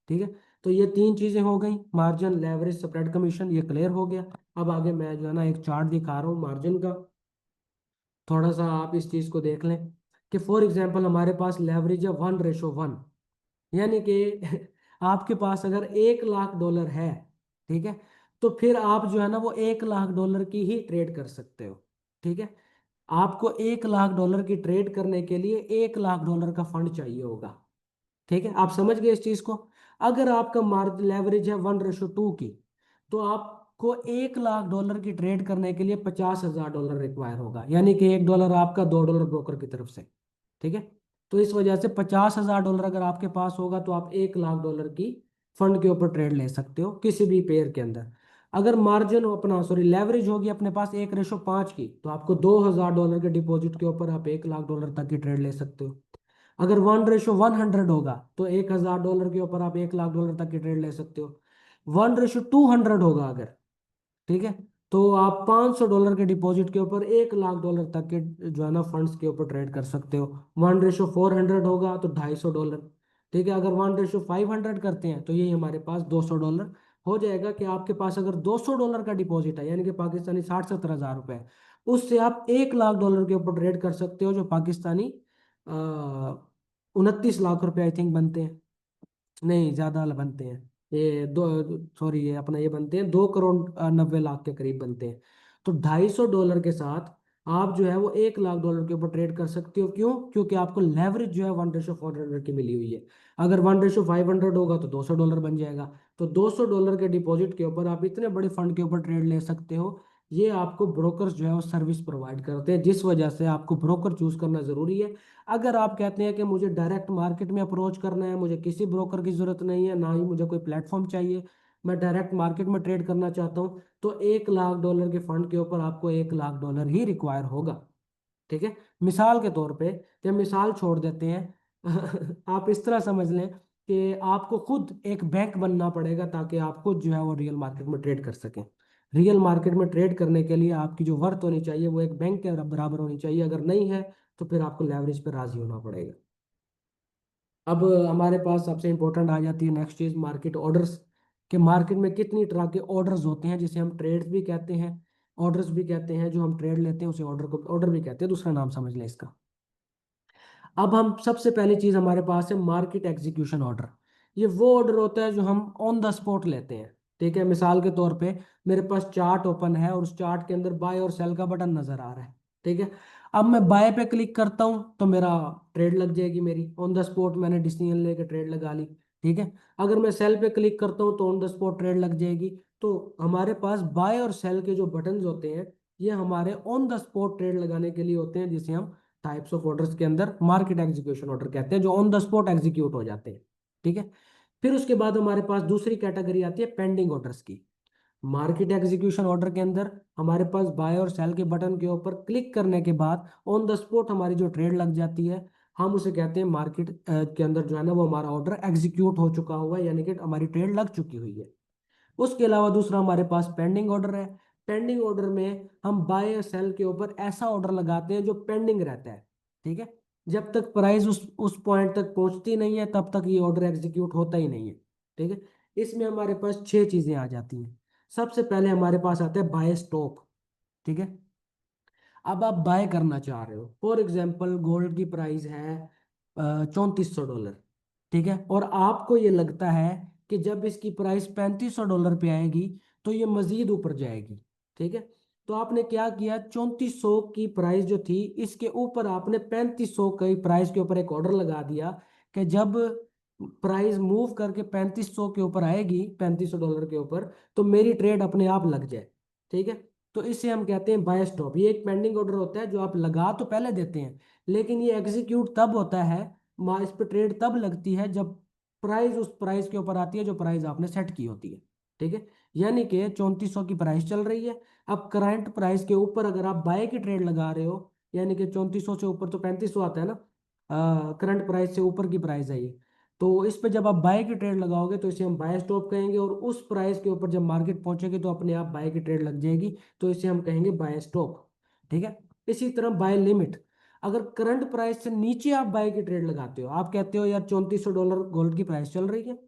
ठीक है, तो ये तीन चीजें हो गई, मार्जिन, लेवरेज, स्प्रेड, कमीशन, ये क्लियर हो गया। अब आगे मैं जो है ना एक चार्ट दिखा रहा हूँ मार्जिन का, थोड़ा सा आप इस चीज को देख लें। कि फॉर एग्जांपल हमारे पास लेवरेज है 1:1, यानी कि आपके पास अगर $1 लाख है, ठीक है, तो फिर आप जो है ना वो $1 लाख की ही ट्रेड कर सकते हो। ठीक है, आपको $1 लाख की ट्रेड करने के लिए $1 लाख का फंड चाहिए होगा। ठीक है, आप समझ गए इस चीज को? अगर आपका मार्ज लेवरेज है 1:2 की, तो आपको $1 लाख की ट्रेड करने के लिए $50,000 रिक्वायर होगा, यानी कि $1 आपका $2 ब्रोकर की तरफ से। ठीक है, तो इस वजह से $50,000 अगर आपके पास होगा तो आप $1 लाख की फंड के ऊपर ट्रेड ले सकते हो किसी भी पेयर के अंदर। अगर मार्जिन अपना सॉरी लेवरेज होगी अपने पास 1:5 की, तो आपको $2,000 के डिपॉजिट के ऊपर आप $1 लाख तक की ट्रेड ले सकते हो। अगर 1:100 होगा तो $1,000 के ऊपर आप $1 लाख तक की ट्रेड ले सकते हो। 1:200 होगा अगर, ठीक है, तो आप $500 के डिपॉजिट के ऊपर $1 लाख तक के जो है ना फंड्स के ऊपर ट्रेड कर सकते हो। 1:400 होगा तो $250। ठीक है, अगर 1:500 करते हैं तो ये हमारे पास $200 हो जाएगा। कि आपके पास अगर $200 का डिपॉजिट है, यानी कि पाकिस्तानी 60-70 हज़ार रुपए, उससे आप $1 लाख के ऊपर ट्रेड कर सकते हो, जो पाकिस्तानी 29 लाख रुपए आई थिंक बनते हैं। नहीं, ज्यादा वाला बनते हैं। ये दो, सॉरी, ये अपना ये बनते हैं 2 करोड़ 90 लाख के करीब बनते हैं। तो $250 के साथ आप जो है वो $1 लाख के ऊपर ट्रेड कर सकते हो। क्यों? क्योंकि आपको लेवरेज जो है 1:400 की मिली हुई है। अगर 1:500 होगा तो $200 बन जाएगा। तो $200 के डिपॉजिट के ऊपर आप इतने बड़े फंड के ऊपर ट्रेड ले सकते हो। ये आपको ब्रोकर्स जो है वो सर्विस प्रोवाइड करते हैं, जिस वजह से आपको ब्रोकर चूज करना जरूरी है। अगर आप कहते हैं कि मुझे डायरेक्ट मार्केट में अप्रोच करना है, मुझे किसी ब्रोकर की जरूरत नहीं है, ना ही मुझे कोई प्लेटफॉर्म चाहिए, मैं डायरेक्ट मार्केट में ट्रेड करना चाहता हूँ, तो $1 लाख के फंड के ऊपर आपको $1 लाख ही रिक्वायर होगा। ठीक है, मिसाल के तौर पे, जब मिसाल छोड़ देते हैं आप इस तरह समझ लें कि आपको खुद एक बैंक बनना पड़ेगा, ताकि आप खुद जो है वो रियल मार्केट में ट्रेड कर सकें। रियल मार्केट में ट्रेड करने के लिए आपकी जो वर्थ होनी चाहिए वो एक बैंक के बराबर होनी चाहिए। अगर नहीं है तो फिर आपको लेवरेज पे राजी होना पड़ेगा। अब हमारे पास सबसे इंपॉर्टेंट आ जाती है नेक्स्ट चीज, मार्केट ऑर्डर्स। कि मार्केट में कितनी तरह के ऑर्डर्स होते हैं, जिसे हम ट्रेड्स भी कहते हैं, ऑर्डर्स भी कहते हैं। जो हम ट्रेड लेते हैं उसे ऑर्डर को ऑर्डर भी कहते हैं, दूसरा नाम समझ लें इसका। अब हम सबसे पहली चीज हमारे पास है मार्केट एग्जीक्यूशन ऑर्डर। ये वो ऑर्डर होता है जो हम ऑन द स्पॉट लेते हैं। ठीक है, मिसाल के तौर पे मेरे पास चार्ट ओपन है और उस चार्ट के अंदर बाय और सेल का बटन नजर आ रहा है। ठीक है, अब मैं बाय पे क्लिक करता हूँ तो मेरा ट्रेड लग जाएगी, मेरी ऑन द स्पॉट मैंने डिसीजन लेके ट्रेड लगा ली। ठीक है, अगर मैं सेल पे क्लिक करता हूँ तो ऑन द स्पॉट ट्रेड लग जाएगी। तो हमारे पास बाय और सेल के जो बटन्स होते हैं, ये हमारे ऑन द स्पॉट ट्रेड लगाने के लिए होते हैं, जिसे हम टाइप्स ऑफ ऑर्डर्स के अंदर मार्केट एग्जीक्यूशन ऑर्डर कहते हैं, जो ऑन द स्पॉट एग्जीक्यूट हो जाते हैं। ठीक है, फिर उसके बाद हमारे पास दूसरी कैटेगरी आती है पेंडिंग ऑर्डर्स की। मार्केट एग्जीक्यूशन ऑर्डर के अंदर हमारे पास बाय और सेल के बटन के ऊपर क्लिक करने के बाद ऑन द स्पॉट हमारी जो ट्रेड लग जाती है, हम उसे कहते हैं मार्केट के अंदर जो है ना वो हमारा ऑर्डर एग्जीक्यूट हो चुका हुआ है, यानी कि हमारी ट्रेड लग चुकी हुई है। उसके अलावा दूसरा हमारे पास पेंडिंग ऑर्डर है। पेंडिंग ऑर्डर में हम बाय या सेल के ऊपर ऐसा ऑर्डर लगाते हैं जो पेंडिंग रहता है। ठीक है, जब तक प्राइस उस पॉइंट तक पहुंचती नहीं है तब तक ये ऑर्डर एग्जीक्यूट होता ही नहीं है। ठीक है, इसमें हमारे पास 6 चीजें आ जाती हैं। सबसे पहले हमारे पास आता है बाय स्टॉप। ठीक है, अब आप बाय करना चाह रहे हो, फॉर एग्जाम्पल गोल्ड की प्राइस है $3400। ठीक है, और आपको ये लगता है कि जब इसकी प्राइस $3500 पे आएगी तो ये मजीद ऊपर जाएगी। ठीक है, तो आपने क्या किया, 3400 की प्राइस जो थी इसके ऊपर आपने 3500 की प्राइस के ऊपर एक ऑर्डर लगा दिया, कि जब प्राइस मूव करके 3500 के ऊपर आएगी, $3500 के ऊपर, तो मेरी ट्रेड अपने आप लग जाए। ठीक है, तो इसे हम कहते हैं बाय स्टॉप। ये एक पेंडिंग ऑर्डर होता है जो आप लगा तो पहले देते हैं, लेकिन ये एग्जीक्यूट तब होता है, इस पे ट्रेड तब लगती है जब प्राइस उस प्राइस के ऊपर आती है जो प्राइस आपने सेट की होती है। ठीक है, यानी कि 3400 की प्राइस चल रही है, अब करंट प्राइस के ऊपर अगर आप बाय की ट्रेड लगा रहे हो, यानी कि 3400 से ऊपर तो 3500 आता है ना, करंट प्राइस से ऊपर की प्राइस है ये, तो इस पे जब आप बाय की ट्रेड लगाओगे तो इसे हम बाय स्टॉप कहेंगे, और उस प्राइस के ऊपर जब मार्केट पहुंचेगी तो अपने आप बाय की ट्रेड लग जाएगी, तो इसे हम कहेंगे बाय स्टॉप। ठीक है, इसी तरह बाय लिमिट। अगर करंट प्राइस से नीचे आप बाय की ट्रेड लगाते हो, आप कहते हो यार $3400 गोल्ड की प्राइस चल रही है,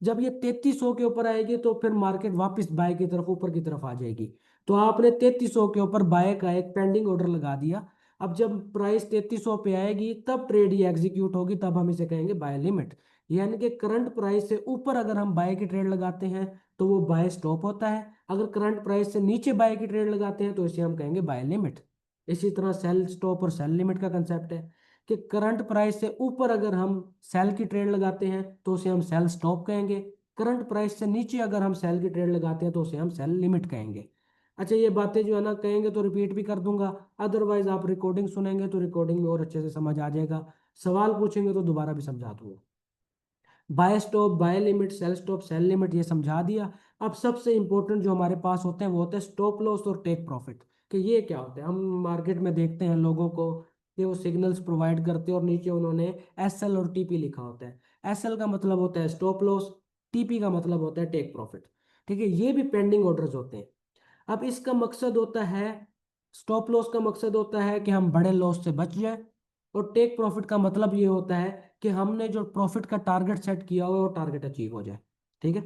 जब ये 3300 के ऊपर आएगी तो फिर मार्केट वापस बाय की तरफ ऊपर की तरफ आ जाएगी। तो आपने 3300 के ऊपर बाय का एक पेंडिंग ऑर्डर लगा दिया। अब जब प्राइस 3300 पे आएगी तब ट्रेड ये एग्जीक्यूट होगी, तब हम इसे कहेंगे बाय लिमिट। यानी कि करंट प्राइस से ऊपर अगर हम बाय की ट्रेड लगाते हैं तो वो बाय स्टॉप होता है, अगर करंट प्राइस से नीचे बाय की ट्रेड लगाते हैं तो इसे हम कहेंगे बाय लिमिट। इसी तरह सेल स्टॉप और सेल लिमिट का कंसेप्ट है, कि करंट प्राइस से ऊपर अगर हम सेल की ट्रेड लगाते हैं तो उसे हम सेल स्टॉप कहेंगे, करंट प्राइस से नीचे अगर हम सेल की ट्रेड लगाते हैं तो उसे हम सेल लिमिट कहेंगे। अच्छा, ये बातें जो है ना कहेंगे तो रिपीट भी कर दूंगा, अदरवाइज आप रिकॉर्डिंग सुनेंगे तो रिकॉर्डिंग में और अच्छे से समझ आ जाएगा, सवाल पूछेंगे तो दोबारा भी समझा दूंगा। Buy stop, buy limit, sell stop, sell limit, ये समझा दिया। अब सबसे इंपॉर्टेंट जो हमारे पास होते हैं वो होते हैं स्टॉप लॉस और टेक प्रॉफिट। कि ये क्या होता है, हम मार्केट में देखते हैं लोगों को कि वो सिग्नल्स प्रोवाइड करते हैं और नीचे उन्होंने SL और TP लिखा होता है। SL का मतलब होता है स्टॉप लॉस, TP का मतलब होता है टेक प्रॉफिट। ठीक है, ये भी पेंडिंग ऑर्डर्स होते हैं। अब इसका मकसद होता है, स्टॉप लॉस का मकसद होता है कि हम बड़े लॉस से बच जाए, और टेक प्रॉफिट का मतलब ये होता है कि हमने जो प्रॉफिट का टारगेट सेट किया हुआ है वो टारगेट अचीव हो जाए। ठीक है।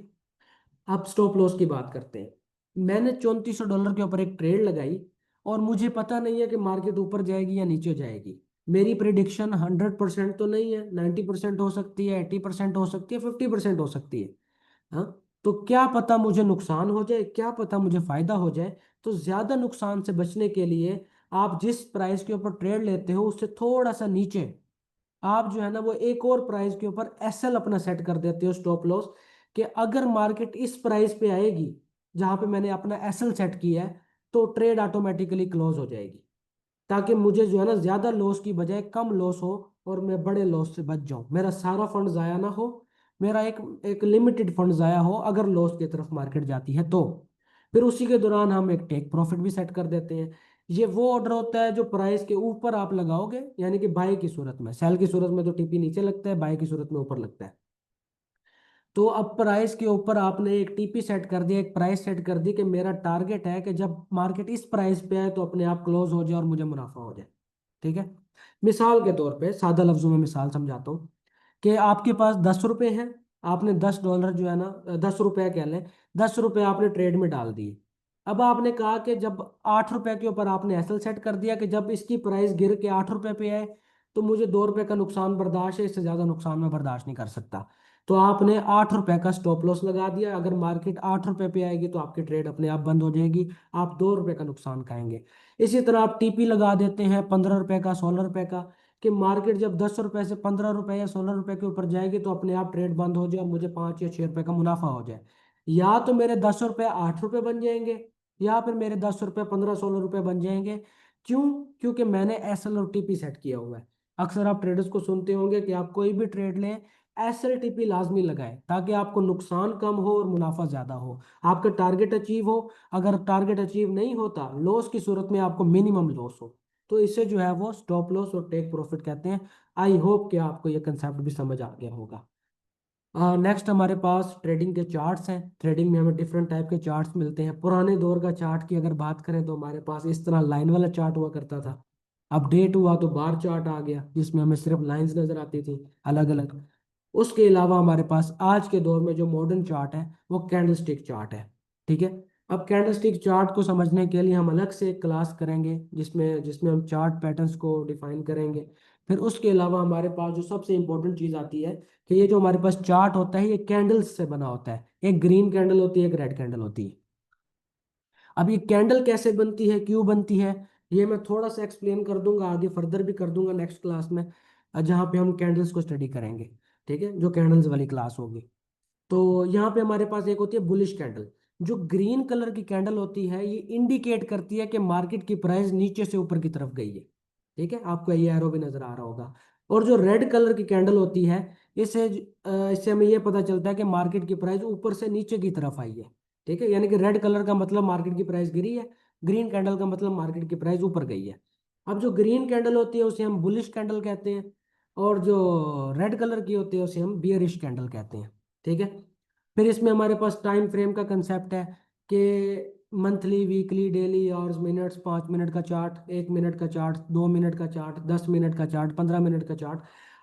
अब स्टॉप लॉस की बात करते हैं। मैंने $3400 के ऊपर एक ट्रेड लगाई और मुझे पता नहीं है कि मार्केट ऊपर जाएगी या नीचे जाएगी। मेरी प्रिडिक्शन 100% तो नहीं है, 90% हो सकती है, 80% हो सकती है, 50% हो सकती है। हाँ। तो क्या पता मुझे नुकसान हो जाए, क्या पता मुझे फायदा हो जाए। तो ज्यादा नुकसान से बचने के लिए आप जिस प्राइस के ऊपर ट्रेड लेते हो उससे थोड़ा सा नीचे आप जो है ना वो एक और प्राइस के ऊपर एसएल अपना सेट कर देते हो, स्टॉप लॉस, कि अगर मार्केट इस प्राइस पे आएगी जहां पे मैंने अपना एसएल सेट किया है तो ट्रेड ऑटोमेटिकली क्लोज हो जाएगी, ताकि मुझे जो है ना ज्यादा लॉस की बजाय कम लॉस हो और मैं बड़े लॉस से बच जाऊं, मेरा सारा फंड जाया ना हो, मेरा एक एक लिमिटेड फंड जाया हो अगर लॉस की तरफ मार्केट जाती है तो। फिर उसी के दौरान हम एक टेक प्रॉफिट भी सेट कर देते हैं। ये वो ऑर्डर होता है जो प्राइस के ऊपर आप लगाओगे, यानी कि बाय की सूरत में, सेल की सूरत में तो टीपी नीचे लगता है, बाय की सूरत में ऊपर लगता है। तो अब प्राइस के ऊपर आपने एक टीपी सेट कर दिया, एक प्राइस सेट कर दी कि मेरा टारगेट है कि जब मार्केट इस प्राइस पे आए तो अपने आप क्लोज हो जाए और मुझे मुनाफा हो जाए। ठीक है। मिसाल के तौर पे सादा लफ्जों में मिसाल समझाता हूँ कि आपके पास $10 हैं, आपने $10 जो है ना, $10 कह लें, $10 आपने ट्रेड में डाल दिए। अब आपने कहा कि जब $8 के ऊपर आपने एसएल सेट कर दिया कि जब इसकी प्राइस गिर के $8 पे आए तो मुझे $2 का नुकसान बर्दाश्त है, इससे ज्यादा नुकसान मैं बर्दाश्त नहीं कर सकता। तो आपने $8 का स्टॉप लॉस लगा दिया, अगर मार्केट $8 पे आएगी तो आपकी ट्रेड अपने आप बंद हो जाएगी, आप $2 का नुकसान खाएंगे। इसी तरह आप टीपी लगा देते हैं $15 का, $16 का, कि मार्केट जब $10 से $15 या $16 के ऊपर जाएगी तो अपने आप ट्रेड बंद हो जाए और मुझे $5 या $6 का मुनाफा हो जाए। या तो मेरे $10 $8 बन जाएंगे, या फिर मेरे $10 $15 16 बन जाएंगे। क्यों? क्योंकि मैंने एसएल और टीपी सेट किया हुआ है। अक्सर आप ट्रेडर्स को सुनते होंगे कि आप कोई भी ट्रेड लें, एसएल टीपी लाजमी लगाएं ताकि आपको नुकसान कम हो और मुनाफा ज्यादा हो, आपका टारगेट अचीव हो। अगर टारगेट अचीव नहीं होता, लॉस की सूरत में आपको मिनिमम लॉस हो, तो इसे जो है वो स्टॉप लॉस और टेक प्रॉफिट कहते हैं। आई होप कि आपको ये कंसेप्ट भी समझ आ गया होगा। नेक्स्ट हमारे पास ट्रेडिंग के चार्ट्स हैं। ट्रेडिंग में हमें डिफरेंट टाइप के चार्ट्स मिलते हैं। पुराने दौर का चार्ट की अगर बात करें तो हमारे पास इस तरह लाइन वाला चार्ट हुआ करता था। अपडेट हुआ तो बार चार्ट आ गया जिसमें हमें सिर्फ लाइंस नजर आती थी अलग अलग। उसके अलावा हमारे पास आज के दौर में जो मॉडर्न चार्ट है वो कैंडलस्टिक चार्ट है। ठीक है। अब कैंडलस्टिक चार्ट को समझने के लिए हम अलग से एक क्लास करेंगे जिसमें जिसमें हम चार्ट पैटर्न्स को डिफाइन करेंगे। फिर उसके अलावा हमारे पास जो सबसे इंपॉर्टेंट चीज़ आती है कि ये जो हमारे पास चार्ट होता है ये कैंडल्स से बना होता है। एक ग्रीन कैंडल होती है, एक रेड कैंडल होती है। अब ये कैंडल कैसे बनती है, क्यों बनती है, ये मैं थोड़ा सा एक्सप्लेन कर दूंगा, आगे फर्दर भी कर दूंगा नेक्स्ट क्लास में, जहाँ पे हम कैंडल्स को स्टडी करेंगे। ठीक है, जो कैंडल्स वाली क्लास होगी। तो यहाँ पे हमारे पास एक होती है बुलिश कैंडल। जो ग्रीन कलर की कैंडल होती है ये इंडिकेट करती है कि मार्केट की प्राइस नीचे से ऊपर की तरफ गई है। ठीक है, आपको ये एरो भी नजर आ रहा होगा। और जो रेड कलर की कैंडल होती है इससे इससे हमें ये पता चलता है कि मार्केट की प्राइस ऊपर से नीचे की तरफ आई है। ठीक है, यानी कि रेड कलर का मतलब मार्केट की प्राइस गिरी है, ग्रीन कैंडल का मतलब मार्केट की प्राइस ऊपर गई है। अब जो ग्रीन कैंडल होती है उसे हम बुलिश कैंडल कहते हैं, और जो रेड कलर की होती है उसे हम बियरिश कैंडल कहते हैं। ठीक है। फिर इसमें हमारे पास टाइम फ्रेम का कंसेप्ट है कि monthly, weekly, daily, hours, minutes, 5 minute का चार्ट, 1 मिनट का चार्ट, 2 मिनट का चार्ट, 10 मिनट का चार्ट, 15 मिनट का चार्ट।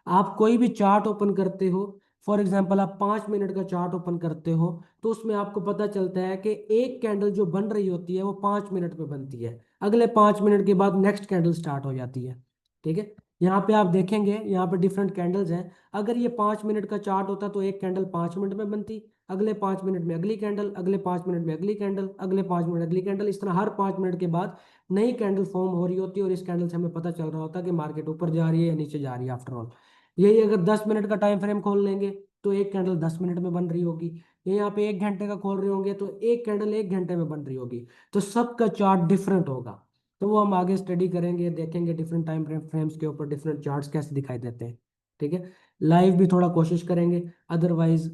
आप कोई भी चार्ट ओपन करते हो, फॉर एग्जांपल आप 5 मिनट का चार्ट ओपन करते हो, तो उसमें आपको पता चलता है कि एक कैंडल जो बन रही होती है वो 5 मिनट में बनती है, अगले 5 मिनट के बाद नेक्स्ट कैंडल स्टार्ट हो जाती है। ठीक है। यहाँ पे आप देखेंगे, यहाँ पे डिफरेंट कैंडल्स हैं। अगर ये 5 मिनट का चार्ट होता तो एक कैंडल 5 मिनट में बनती, अगले 5 मिनट में अगली कैंडल, अगले 5 मिनट में अगली कैंडल, अगले 5 मिनट अगली कैंडल, इस तरह हर 5 मिनट के बाद नई कैंडल फॉर्म हो रही होती है। और इस कैंडल से हमें पता चल रहा होता है कि मार्केट ऊपर जा रही है या नीचे जा रही है। आफ्टर ऑल यही अगर 10 मिनट का टाइम फ्रेम खोल लेंगे तो एक कैंडल 10 मिनट में बन रही होगी। ये यहाँ पे 1 घंटे का खोल रहे होंगे तो एक कैंडल 1 घंटे में बन रही होगी। तो सबका चार्ट डिफरेंट होगा। तो वो हम आगे स्टडी करेंगे, देखेंगे डिफरेंट टाइम फ्रेम्स के ऊपर डिफरेंट चार्ट्स कैसे दिखाई देते हैं। ठीक है। लाइव भी थोड़ा कोशिश करेंगे, अदरवाइज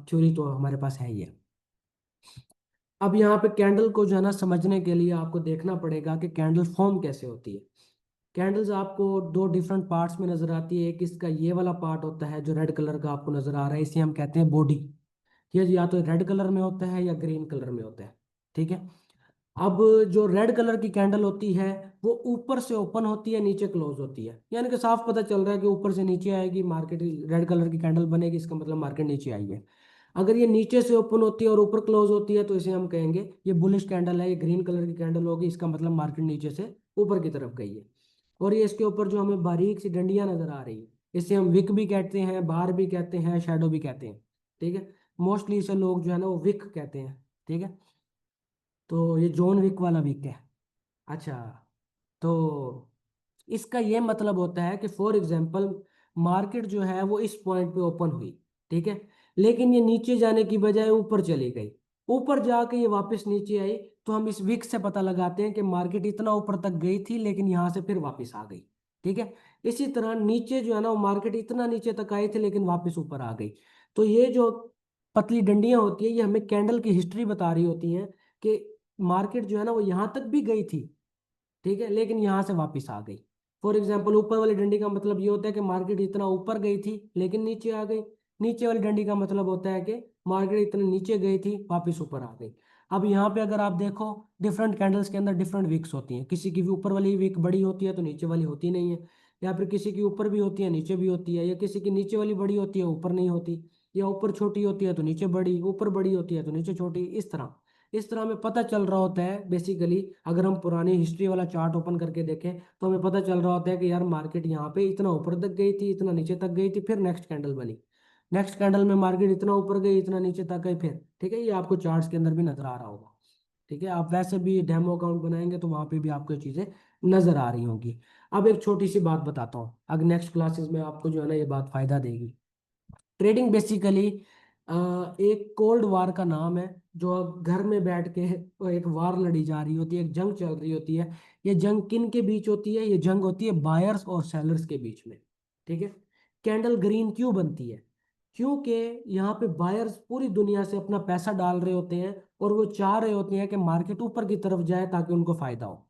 थ्योरी तो हमारे पास है ही है। अब यहाँ पे कैंडल को जो है ना समझने के लिए आपको देखना पड़ेगा कि कैंडल फॉर्म कैसे होती है। कैंडल्स आपको दो डिफरेंट पार्ट्स में नजर आती है। एक इसका ये वाला पार्ट होता है जो रेड कलर का आपको नजर आ रहा है, इसे हम कहते हैं बॉडी। ये या तो रेड कलर में होता है या ग्रीन कलर में होता है। ठीक है। अब जो रेड कलर की कैंडल होती है वो ऊपर से ओपन होती है, नीचे क्लोज होती है, यानी कि साफ पता चल रहा है कि ऊपर से नीचे आएगी मार्केट, रेड कलर की कैंडल बनेगी, इसका मतलब मार्केट नीचे आई है। अगर ये नीचे से ओपन होती है और ऊपर क्लोज होती है तो इसे हम कहेंगे ये बुलिश कैंडल है, ये ग्रीन कलर की कैंडल होगी, इसका मतलब मार्केट नीचे से ऊपर की तरफ गई है। और ये इसके ऊपर जो हमें बारीक सी डंडियां नजर आ रही है, इसे हम विक भी कहते हैं, बार भी कहते हैं, शेडो भी कहते हैं। ठीक है, मोस्टली इसे लोग जो है ना वो विक कहते हैं। ठीक है, तो ये जॉन विक वाला विक है। अच्छा, तो इसका ये मतलब होता है कि फॉर एग्जांपल मार्केट जो है वो इस पॉइंट पे ओपन हुई, ठीक है, लेकिन ये नीचे जाने की बजाय ऊपर चली गई, ऊपर जाके ये वापस नीचे आई, तो हम इस विक से पता लगाते हैं कि मार्केट इतना ऊपर तक गई थी लेकिन यहाँ से फिर वापस आ गई। ठीक है, इसी तरह नीचे जो है ना वो मार्केट इतना नीचे तक आई थी लेकिन वापस ऊपर आ गई। तो ये जो पतली डंडियां होती है ये हमें कैंडल की हिस्ट्री बता रही होती हैं कि मार्केट जो है ना वो यहाँ तक भी गई थी, ठीक है, लेकिन यहाँ से वापस आ गई। फॉर एग्जाम्पल ऊपर वाली डंडी का मतलब ये होता है कि मार्केट इतना ऊपर गई थी लेकिन नीचे आ गई। नीचे वाली डंडी का मतलब होता है कि मार्केट इतने नीचे गई थी वापस ऊपर आ गई। अब यहाँ पे अगर आप देखो डिफरेंट कैंडल्स के अंदर डिफरेंट विक्स होती हैं, किसी की भी ऊपर वाली विक बड़ी होती है तो नीचे वाली होती नहीं है, या फिर किसी की ऊपर भी होती है नीचे भी होती है, या किसी की नीचे वाली बड़ी होती है ऊपर नहीं होती, या ऊपर छोटी होती है तो नीचे बड़ी, ऊपर बड़ी होती है तो नीचे छोटी, इस तरह हमें पता चल रहा होता है बेसिकली। अगर हम पुरानी हिस्ट्री वाला चार्ट ओपन करके देखें तो हमें पता चल रहा होता है कि यार मार्केट यहाँ पे इतना ऊपर तक गई थी, इतना नीचे तक गई थी, फिर नेक्स्ट कैंडल बनी, नेक्स्ट कैंडल में मार्केट इतना ऊपर गई, इतना नीचे तक गई फिर। ठीक है, ये आपको चार्ट्स के अंदर भी नजर आ रहा होगा। ठीक है, आप वैसे भी डेमो अकाउंट बनाएंगे तो वहां पे भी आपको ये चीजें नजर आ रही होंगी। अब एक छोटी सी बात बताता हूँ, अगर नेक्स्ट क्लासेस में आपको जो है ना ये बात फायदा देगी। ट्रेडिंग बेसिकली एक कोल्ड वार का नाम है, जो अब घर में बैठ के वो एक वार लड़ी जा रही होती है, एक जंग चल रही होती है। ये जंग किन के बीच होती है? ये जंग होती है बायर्स और सेलर्स के बीच में। ठीक है, कैंडल ग्रीन क्यों बनती है? क्योंकि यहाँ पे बायर्स पूरी दुनिया से अपना पैसा डाल रहे होते हैं और वो चाह रहे होते हैं कि मार्केट ऊपर की तरफ जाए ताकि उनको फायदा हो।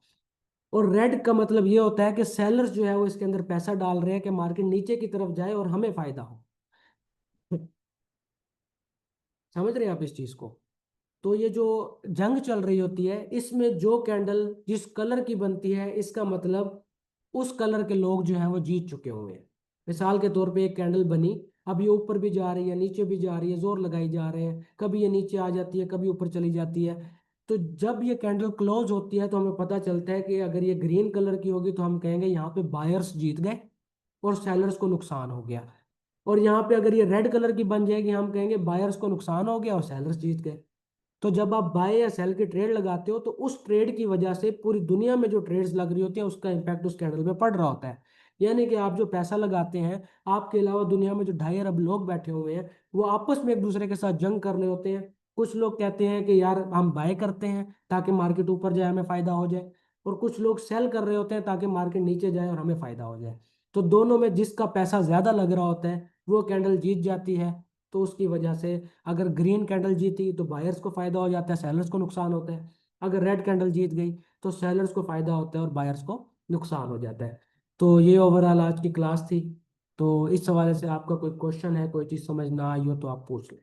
और रेड का मतलब ये होता है कि सेलर्स जो है वो इसके अंदर पैसा डाल रहे हैं कि मार्केट नीचे की तरफ जाए और हमें फायदा हो। समझ रहे हैं आप इस चीज को? तो ये जो जंग चल रही होती है इसमें जो कैंडल जिस कलर की बनती है इसका मतलब उस कलर के लोग जो हैं वो जीत चुके हुए हैं। मिसाल के तौर पे एक कैंडल बनी, अब ये ऊपर भी जा रही है नीचे भी जा रही है, जोर लगाई जा रहे हैं, कभी ये नीचे आ जाती है कभी ऊपर चली जाती है। तो जब ये कैंडल क्लोज होती है तो हमें पता चलता है कि अगर ये ग्रीन कलर की होगी तो हम कहेंगे यहाँ पे बायर्स जीत गए और सेलर्स को नुकसान हो गया। और यहाँ पे अगर ये रेड कलर की बन जाएगी हम कहेंगे बायर्स को नुकसान हो गया और सेलर्स जीत गए। तो जब आप बाय या सेल की ट्रेड लगाते हो तो उस ट्रेड की वजह से पूरी दुनिया में जो ट्रेड्स लग रही होती है उसका इम्पैक्ट उस कैंडल पे पड़ रहा होता है। यानी कि आप जो पैसा लगाते हैं, आपके अलावा दुनिया में जो 2.5 अरब लोग बैठे हुए हैं वो आपस में एक दूसरे के साथ जंग कर रहे होते हैं। कुछ लोग कहते हैं कि यार हम बाय करते हैं ताकि मार्केट ऊपर जाए हमें फायदा हो जाए, और कुछ लोग सेल कर रहे होते हैं ताकि मार्केट नीचे जाए और हमें फायदा हो जाए। तो दोनों में जिसका पैसा ज्यादा लग रहा होता है वो कैंडल जीत जाती है। तो उसकी वजह से अगर ग्रीन कैंडल जीती तो बायर्स को फायदा हो जाता है, सेलर्स को नुकसान होता है। अगर रेड कैंडल जीत गई तो सेलर्स को फायदा होता है और बायर्स को नुकसान हो जाता है। तो ये ओवरऑल आज की क्लास थी। तो इस हवाले से आपका कोई क्वेश्चन है, कोई चीज़ समझ ना आई हो तो आप पूछ लें।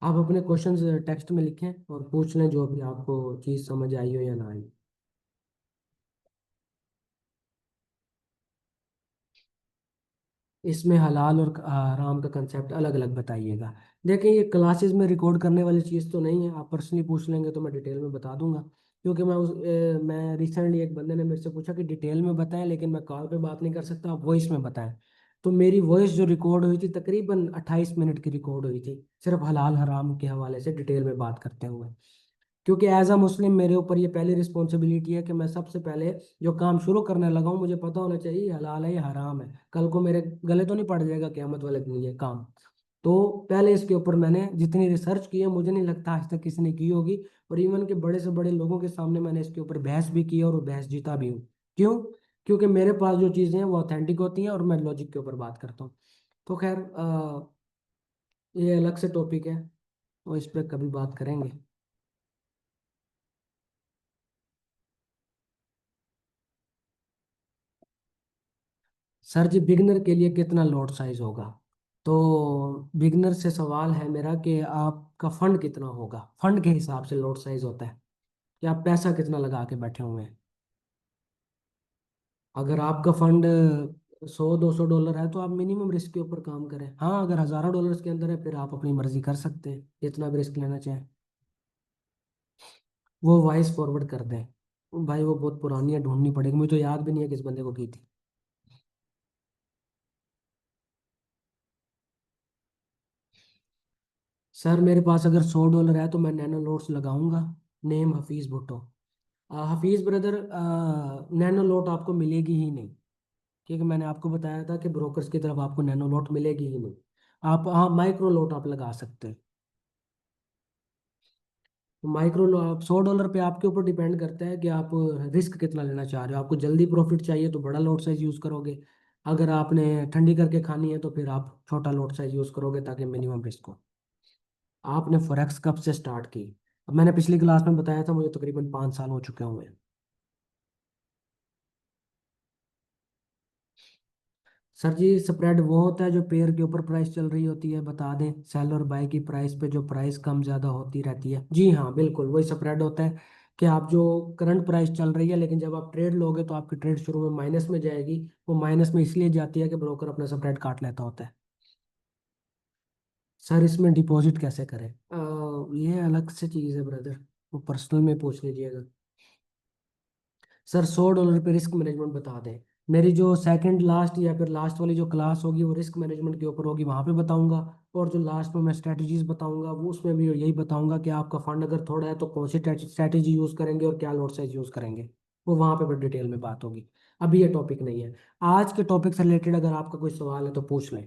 आप अपने क्वेश्चंस टेक्स्ट में लिखें और पूछ लें जो भी आपको चीज़ समझ आई हो या ना आई। इसमें हलाल और हराम का कंसेप्ट अलग अलग बताइएगा। देखें ये क्लासेस में रिकॉर्ड करने वाली चीज़ तो नहीं है, आप पर्सनली पूछ लेंगे तो मैं डिटेल में बता दूंगा। क्योंकि मैं रिसेंटली एक बंदे ने मेरे से पूछा कि डिटेल में बताएं, लेकिन मैं कॉल पे बात नहीं कर सकता, आप वॉइस में बताएं। तो मेरी वॉइस जो रिकॉर्ड हुई थी तकरीबन 28 मिनट की रिकॉर्ड हुई थी, सिर्फ हलाल हराम के हवाले से डिटेल में बात करते हुए। क्योंकि एज अ मुस्लिम मेरे ऊपर ये पहली रिस्पॉन्सिबिलिटी है कि मैं सबसे पहले जो काम शुरू करने लगा हूँ मुझे पता होना चाहिए ये हलाल है या हराम है, कल को मेरे गले तो नहीं पड़ जाएगा क़यामत वाले दिन ये काम। तो पहले इसके ऊपर मैंने जितनी रिसर्च की है मुझे नहीं लगता आज तक किसी ने की होगी। और इवन के बड़े से बड़े लोगों के सामने मैंने इसके ऊपर बहस भी की है और वो बहस जीता भी हूँ। क्यों? क्योंकि मेरे पास जो चीज़ें हैं वो ऑथेंटिक होती हैं और मैं लॉजिक के ऊपर बात करता हूँ। तो खैर ये अलग से टॉपिक है, तो इस पर कभी बात करेंगे। सर जी बिगनर के लिए कितना लॉट साइज होगा? तो बिगनर से सवाल है मेरा कि आपका फंड कितना होगा। फंड के हिसाब से लॉट साइज होता है कि आप पैसा कितना लगा के बैठे हुए हैं। अगर आपका फंड 100-200 डॉलर है तो आप मिनिमम रिस्क के ऊपर काम करें। हाँ, अगर हज़ारों डॉलर्स के अंदर है फिर आप अपनी मर्जी कर सकते हैं, जितना भी रिस्क लेना चाहें। वो वॉइस फॉरवर्ड कर दें। भाई वो बहुत पुरानी है, ढूंढनी पड़ेगी, मुझे तो याद भी नहीं है किस बंदे को की थी। सर मेरे पास अगर 100 डॉलर है तो मैं नैनो नोट्स लगाऊंगा। Name Hafeez Bhutto. Hafeez brother, nano note आपको मिलेगी ही नहीं, क्योंकि मैंने आपको बताया था कि ब्रोकर्स की तरफ आपको नैनो नोट मिलेगी ही नहीं। आप हाँ, माइक्रो लोट आप लगा सकते हैं। माइक्रो लो आप 100 डॉलर पे आपके ऊपर डिपेंड करता है कि आप रिस्क कितना लेना चाह रहे हो। आपको जल्दी प्रॉफिट चाहिए तो बड़ा लोट साइज यूज़ करोगे। अगर आपने ठंडी करके खानी है तो फिर आप छोटा लोट साइज यूज़ करोगे ताकि मिनिमम रिस्क हो। आपने फॉरेक्स कब से स्टार्ट की? अब मैंने पिछली क्लास में बताया था, मुझे तकरीबन 5 साल हो चुके हुए हैं। सर जी, स्प्रेड वो होता है जो पेयर के ऊपर प्राइस चल रही होती है, बता दें, सेल और बाय की प्राइस पे जो प्राइस कम ज़्यादा होती रहती है। जी हाँ बिल्कुल, वही स्प्रेड होता है कि आप जो करंट प्राइस चल रही है, लेकिन जब आप ट्रेड लोगे तो आपकी ट्रेड शुरू में माइनस में जाएगी। वो माइनस में इसलिए जाती है कि ब्रोकर अपना स्प्रेड काट लेता होता है। सर इसमें डिपॉजिट कैसे करें? ये अलग से चीज़ है ब्रदर, वो पर्सनल में पूछ लीजिएगा। सर 100 डॉलर पे रिस्क मैनेजमेंट बता दें। मेरी जो सेकंड लास्ट या फिर लास्ट वाली जो क्लास होगी वो रिस्क मैनेजमेंट के ऊपर होगी, वहाँ पे बताऊंगा। और जो लास्ट में मैं स्ट्रेटजीज बताऊंगा वो उसमें भी यही बताऊंगा कि आपका फंड अगर थोड़ा है तो कौन सी स्ट्रेटजी यूज़ करेंगे और क्या लॉट साइज यूज़ करेंगे। वो वहाँ पे फिर डिटेल में बात होगी। अभी ये टॉपिक नहीं है। आज के टॉपिक से रिलेटेड अगर आपका कोई सवाल है तो पूछ लें।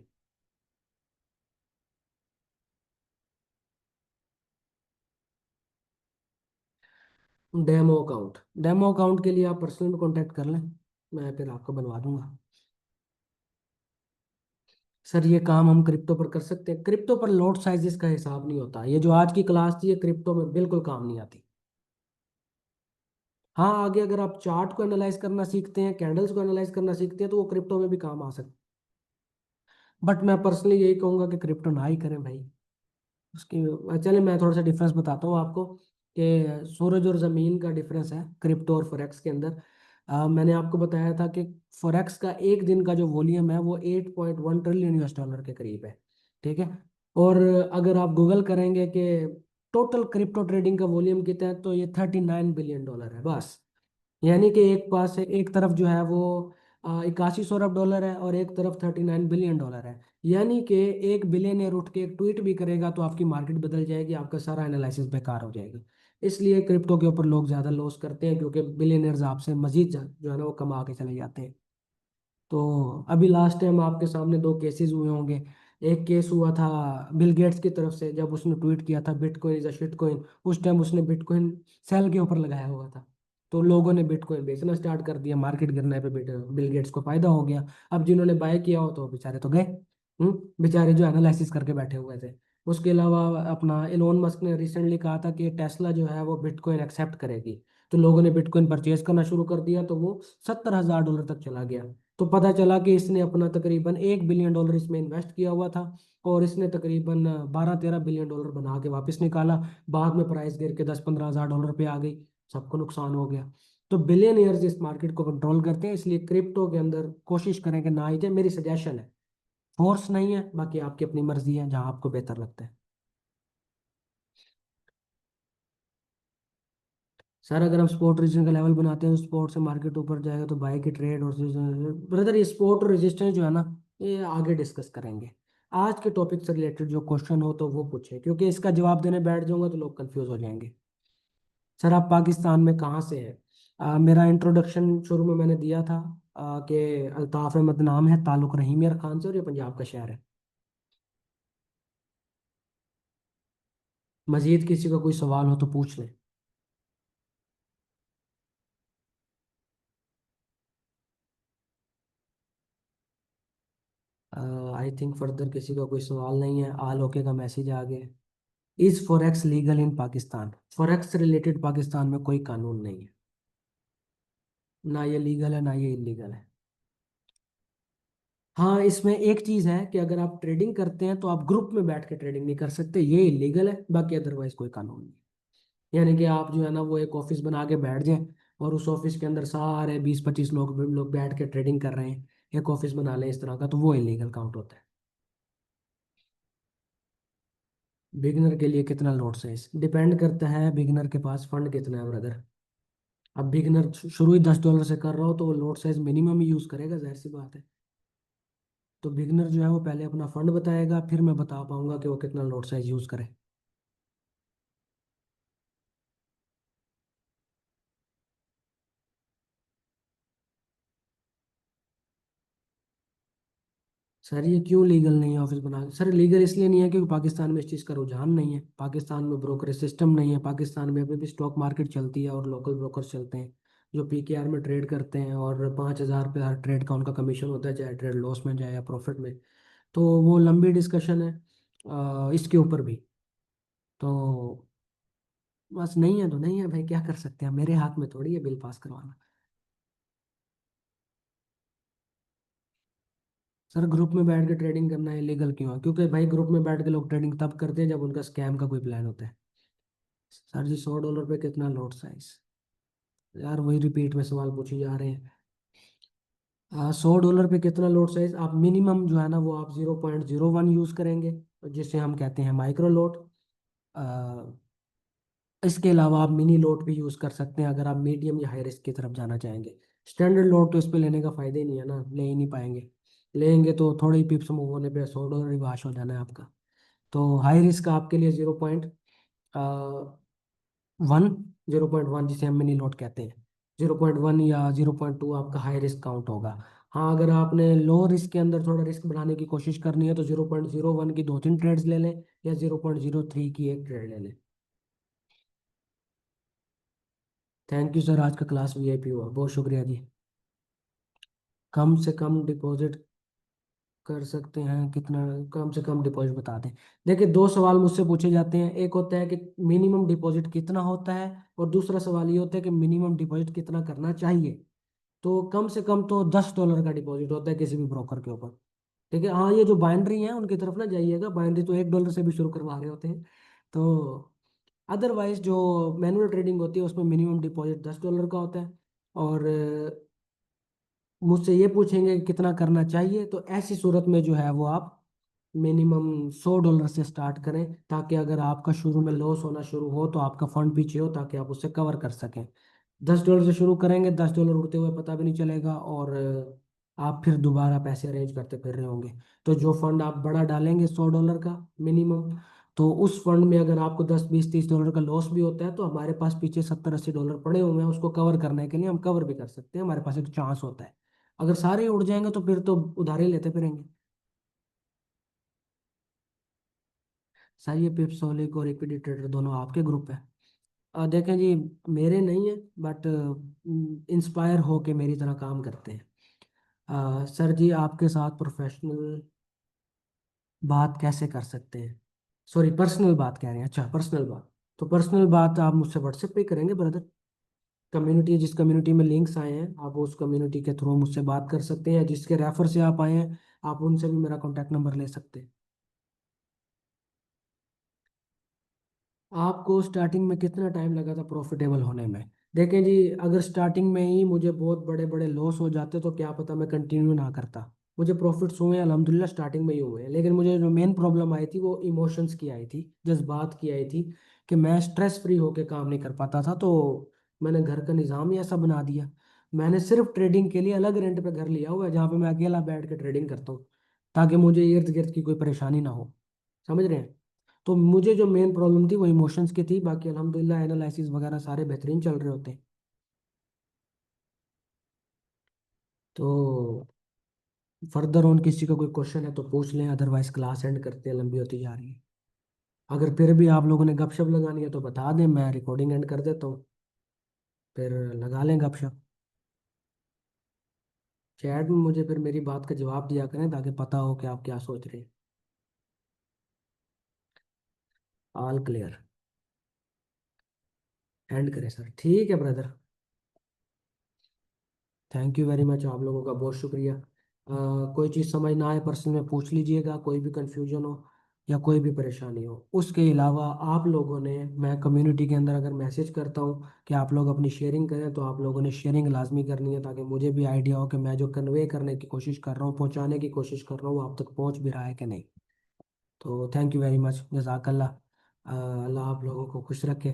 डेमो अकाउंट के लिए आप पर्सनल में कांटेक्ट कर लें, मैं फिर आपको बनवा दूंगा। सर ये काम हम क्रिप्टो पर कर सकते हैं। क्रिप्टो पर लॉट साइजेस का हिसाब नहीं होता। ये जो आज की क्लास थी ये क्रिप्टो में बिल्कुल काम नहीं आती। हाँ, आगे अगर आप चार्ट को एनालाइज करना सीखते हैं, कैंडल्स को एनालाइज करना सीखते हैं तो वो क्रिप्टो में भी काम आ सकता है। बट मैं पर्सनली यही कहूंगा कि क्रिप्टो ना ही करें भाई। उसकी चलिए मैं थोड़ा सा डिफरेंस बताता हूँ आपको कि सूरज और ज़मीन का डिफरेंस है क्रिप्टो और फॉरेक्स के अंदर। मैंने आपको बताया था कि फॉरेक्स का एक दिन का जो वॉल्यूम है वो 8.1 ट्रिलियन US डॉलर के करीब है। ठीक है। और अगर आप गूगल करेंगे कि टोटल क्रिप्टो ट्रेडिंग का वॉल्यूम कितना है तो ये 39 बिलियन डॉलर है बस। यानी कि एक पास है, एक तरफ जो है वो 81 अरब डॉलर है और एक तरफ 39 बिलियन डॉलर है। यानी कि एक बिलियनर उठ के एक ट्वीट भी करेगा तो आपकी मार्केट बदल जाएगी, आपका सारा एनालिसिस बेकार हो जाएगा। इसलिए क्रिप्टो के ऊपर लोग ज़्यादा लॉस करते हैं क्योंकि बिलियनर्स आपसे मजीद जो है ना वो कमा के चले जाते हैं। तो अभी लास्ट टाइम आपके सामने दो केसेस हुए होंगे। एक केस हुआ था बिल गेट्स की तरफ से, जब उसने ट्वीट किया था bitcoin is a shit coin. उस टाइम उसने बिटकॉइन सेल के ऊपर लगाया हुआ था, तो लोगों ने बिटकॉइन बेचना स्टार्ट कर दिया। मार्केट गिरने पे बिल गेट्स को फायदा हो गया। अब जिन्होंने बाय किया हो तो बेचारे तो गए। बेचारे जो एनालिसिस करके बैठे हुए थे। उसके अलावा अपना एलोन मस्क ने रिसेंटली कहा था कि टेस्ला जो है वो बिटकॉइन एक्सेप्ट करेगी। तो लोगों ने बिटकॉइन परचेज करना शुरू कर दिया तो वो 70,000 डॉलर तक चला गया। तो पता चला कि इसने अपना तकरीबन 1 बिलियन डॉलर इसमें इन्वेस्ट किया हुआ था और इसने तकरीबन 12-13 बिलियन डॉलर बना के वापस निकाला। बाद में प्राइस गिर के 10-15 हज़ार डॉलर पे आ गई। सबको नुकसान हो गया। तो बिलियनियर्स इस मार्केट को कंट्रोल करते हैं, इसलिए क्रिप्टो के अंदर कोशिश करें कि ना ही जाए, मेरी सजेशन है। फोर्स नहीं है, बाकी आपकी अपनी मर्जी है जहां आपको बेहतर लगता है। सर अगर हम स्पोर्ट रेजिस्टेंस का लेवल बनाते हैं तो स्पोर्ट से मार्केट ऊपर जाएगा तो बाई की ट्रेड और ब्रदर ये स्पोर्ट और रेजिस्टेंस जो है ना ये आगे डिस्कस करेंगे। आज के टॉपिक से रिलेटेड जो क्वेश्चन हो तो वो पूछे, क्योंकि इसका जवाब देने बैठ जाऊंगा तो लोग कंफ्यूज हो जाएंगे। सर आप पाकिस्तान में कहाँ से है? मेरा इंट्रोडक्शन शुरू में मैंने दिया था कि अल्ताफ अहमद नाम है, ताल्लुक रहीम यार खान से, और ये पंजाब का शहर है। मजीद किसी का कोई सवाल हो तो पूछ लें। आई थिंक फर्दर किसी का कोई सवाल नहीं है। आल ओके का मैसेज आ गया। Is forex legal in Pakistan? Forex से रिलेटेड पाकिस्तान में कोई कानून नहीं है। ना ये लीगल है ना ये इलीगल है। हाँ, इसमें एक चीज है कि अगर आप ट्रेडिंग करते हैं तो आप ग्रुप में बैठ के ट्रेडिंग नहीं कर सकते, ये इलीगल है। बाकी अदरवाइज कोई कानून नहीं। यानी कि आप जो है ना वो एक ऑफिस बना के बैठ जाएं और उस ऑफिस के अंदर सारे 20-25 लोग बैठ के ट्रेडिंग कर रहे हैं, एक ऑफिस बना लें इस तरह का, तो वो इलीगल काउंट होता है। बिगिनर के लिए कितना लोड साइज डिपेंड करता है, बिगिनर के पास फंड कितना है ब्रदर। अब बिगिनर शुरू ही $10 से कर रहा हो तो वो लोड साइज मिनिमम ही यूज करेगा, जाहिर सी बात है। तो बिगिनर जो है वो पहले अपना फंड बताएगा, फिर मैं बता पाऊंगा कि वो कितना लोड साइज यूज करे। सर ये क्यों लीगल नहीं है ऑफिस बना, सर लीगल इसलिए नहीं है क्योंकि पाकिस्तान में इस चीज़ का रुझान नहीं है, पाकिस्तान में ब्रोकरेज सिस्टम नहीं है, पाकिस्तान में अभी भी स्टॉक मार्केट चलती है और लोकल ब्रोकर्स चलते हैं जो PKR में ट्रेड करते हैं, और 5,000 पे हर ट्रेड का उनका कमीशन होता है, चाहे ट्रेड लॉस में जाए या प्रॉफिट में। तो वो लंबी डिस्कशन है इसके ऊपर भी। तो बस नहीं है तो नहीं है भाई, क्या कर सकते हैं, मेरे हाथ में थोड़ी है बिल पास करवाना। सर ग्रुप में बैठ के ट्रेडिंग करना इलीगल क्यों है, क्योंकि भाई ग्रुप में बैठ के लोग ट्रेडिंग तब करते हैं जब उनका स्कैम का कोई प्लान होता है। सर जी $100 पे कितना लॉट साइज, यार वही रिपीट में सवाल पूछे जा रहे हैं। $100 पे कितना लॉट साइज, आप मिनिमम जो है ना वो आप 0.01 यूज करेंगे, जिसे हम कहते हैं माइक्रो लॉट। इसके अलावा आप मिनी लॉट भी यूज कर सकते हैं अगर आप मीडियम या हाई रिस्क की तरफ जाना चाहेंगे। स्टैंडर्ड लॉट तो इस पे लेने का फायदा ही नहीं है ना, ले ही नहीं पाएंगे। लेंगे तो थोड़े ही पिप्स मूव होने पे $100 ही वाश हो जाना है आपका। तो हाई रिस्क आपके लिए 0.1, 0.1 जिसे हम मिनी लॉट कहते हैं, 0.1 या 0.2 आपका हाई रिस्क काउंट होगा। हाँ, अगर आपने लो रिस्क के अंदर थोड़ा रिस्क बढ़ाने की कोशिश करनी है तो 0.01 की 2-3 ट्रेड्स ले लें, या 0.03 की एक ट्रेड ले लें। थैंक यू सर, आज का क्लास VIP हुआ, बहुत शुक्रिया जी। कम से कम डिपॉजिट कर सकते हैं कितना, कम से कम डिपॉजिट बता दें। देखिए, दो सवाल मुझसे पूछे जाते हैं, एक होता है कि मिनिमम डिपॉजिट कितना होता है, और दूसरा सवाल ये होता है कि मिनिमम डिपॉजिट कितना करना चाहिए। तो कम से कम तो $10 का डिपॉजिट होता है किसी भी ब्रोकर के ऊपर। ठीक है, हाँ ये जो बाइंड्री है उनकी तरफ ना जाइएगा, बाइंड्री तो $1 से भी शुरू करवा रहे होते हैं। तो अदरवाइज जो मैनुअल ट्रेडिंग होती है उसमें मिनिमम डिपॉजिट $10 का होता है। और मुझसे ये पूछेंगे कि कितना करना चाहिए, तो ऐसी सूरत में जो है वो आप मिनिमम $100 से स्टार्ट करें, ताकि अगर आपका शुरू में लॉस होना शुरू हो तो आपका फंड पीछे हो, ताकि आप उससे कवर कर सकें। $10 से शुरू करेंगे, $10 उड़ते हुए पता भी नहीं चलेगा, और आप फिर दोबारा पैसे अरेंज करते फिर रहे होंगे। तो जो फंड आप बड़ा डालेंगे $100 का मिनिमम, तो उस फंड में अगर आपको 10, 20, 30 डॉलर का लॉस भी होता है तो हमारे पास पीछे $70-80 पड़े हुए हैं, उसको कवर करने के लिए हम कवर भी कर सकते हैं, हमारे पास एक चांस होता है। अगर सारे ही उड़ जाएंगे तो फिर तो उधार ही लेते फिरेंगे। सर ये पिप्स ओलिक और इक्विटी ट्रेडर दोनों आपके ग्रुप है? देखें जी, मेरे नहीं है, बट इंस्पायर हो के मेरी तरह काम करते हैं। सर जी आपके साथ प्रोफेशनल बात कैसे कर सकते हैं, सॉरी पर्सनल बात कह रहे हैं, अच्छा पर्सनल बात। तो पर्सनल बात आप मुझसे व्हाट्सएप पे करेंगे ब्रदर। कम्युनिटी, जिस कम्युनिटी में लिंक्स आए हैं आप उस कम्युनिटी के थ्रू मुझसे बात कर सकते हैं, जिसके रेफर से आप आए हैं आप उनसे भी मेरा कॉन्टैक्ट नंबर ले सकते हैं। आपको स्टार्टिंग में कितना टाइम लगा था प्रॉफिटेबल होने में? देखें जी, अगर स्टार्टिंग में ही मुझे बहुत बड़े बड़े लॉस हो जाते तो क्या पता मैं कंटिन्यू ना करता। मुझे प्रॉफिट्स हुए हैं अल्हम्दुलिल्लाह, स्टार्टिंग में ही हुए हैं, लेकिन मुझे जो मेन प्रॉब्लम आई थी वो इमोशंस की आई थी, जज्बात की आई थी, कि मैं स्ट्रेस फ्री होकर काम नहीं कर पाता था। तो मैंने घर का निज़ाम ही ऐसा बना दिया, मैंने सिर्फ ट्रेडिंग के लिए अलग रेंट पे घर लिया हुआ है जहाँ पे मैं अकेला बैठ के ट्रेडिंग करता हूँ, ताकि मुझे इर्द गिर्द की कोई परेशानी ना हो। समझ रहे हैं? तो मुझे जो मेन प्रॉब्लम थी वो इमोशंस की थी, बाकी अल्हम्दुलिल्लाह एनालिसिस वगैरह सारे बेहतरीन चल रहे होते हैं। तो फर्दर ऑन किसी का कोई क्वेश्चन है तो पूछ लें, अदरवाइज क्लास एंड करते हैं, लंबी होती जा रही है। अगर फिर भी आप लोगों ने गपशप लगानी है तो बता दें, मैं रिकॉर्डिंग एंड कर देता हूँ, फिर लगा लें गपशप। चैट में मुझे फिर मेरी बात का जवाब दिया करें ताकि पता हो कि आप क्या सोच रहे हैं। ऑल क्लियर, एंड करें सर, ठीक है brother. Thank you very much, आप लोगों का बहुत शुक्रिया। कोई चीज़ समझ ना आए पर्सन में पूछ लीजिएगा, कोई भी कंफ्यूजन हो या कोई भी परेशानी हो। उसके अलावा आप लोगों ने, मैं कम्युनिटी के अंदर अगर मैसेज करता हूँ कि आप लोग अपनी शेयरिंग करें, तो आप लोगों ने शेयरिंग लाजमी करनी है, ताकि मुझे भी आइडिया हो कि मैं जो कन्वे करने की कोशिश कर रहा हूँ, पहुँचाने की कोशिश कर रहा हूँ, वो आप तक पहुँच भी रहा है कि नहीं। तो थैंक यू वेरी मच, जज़ाकल्लाह। अल्लाह आप लोगों को खुश रखे।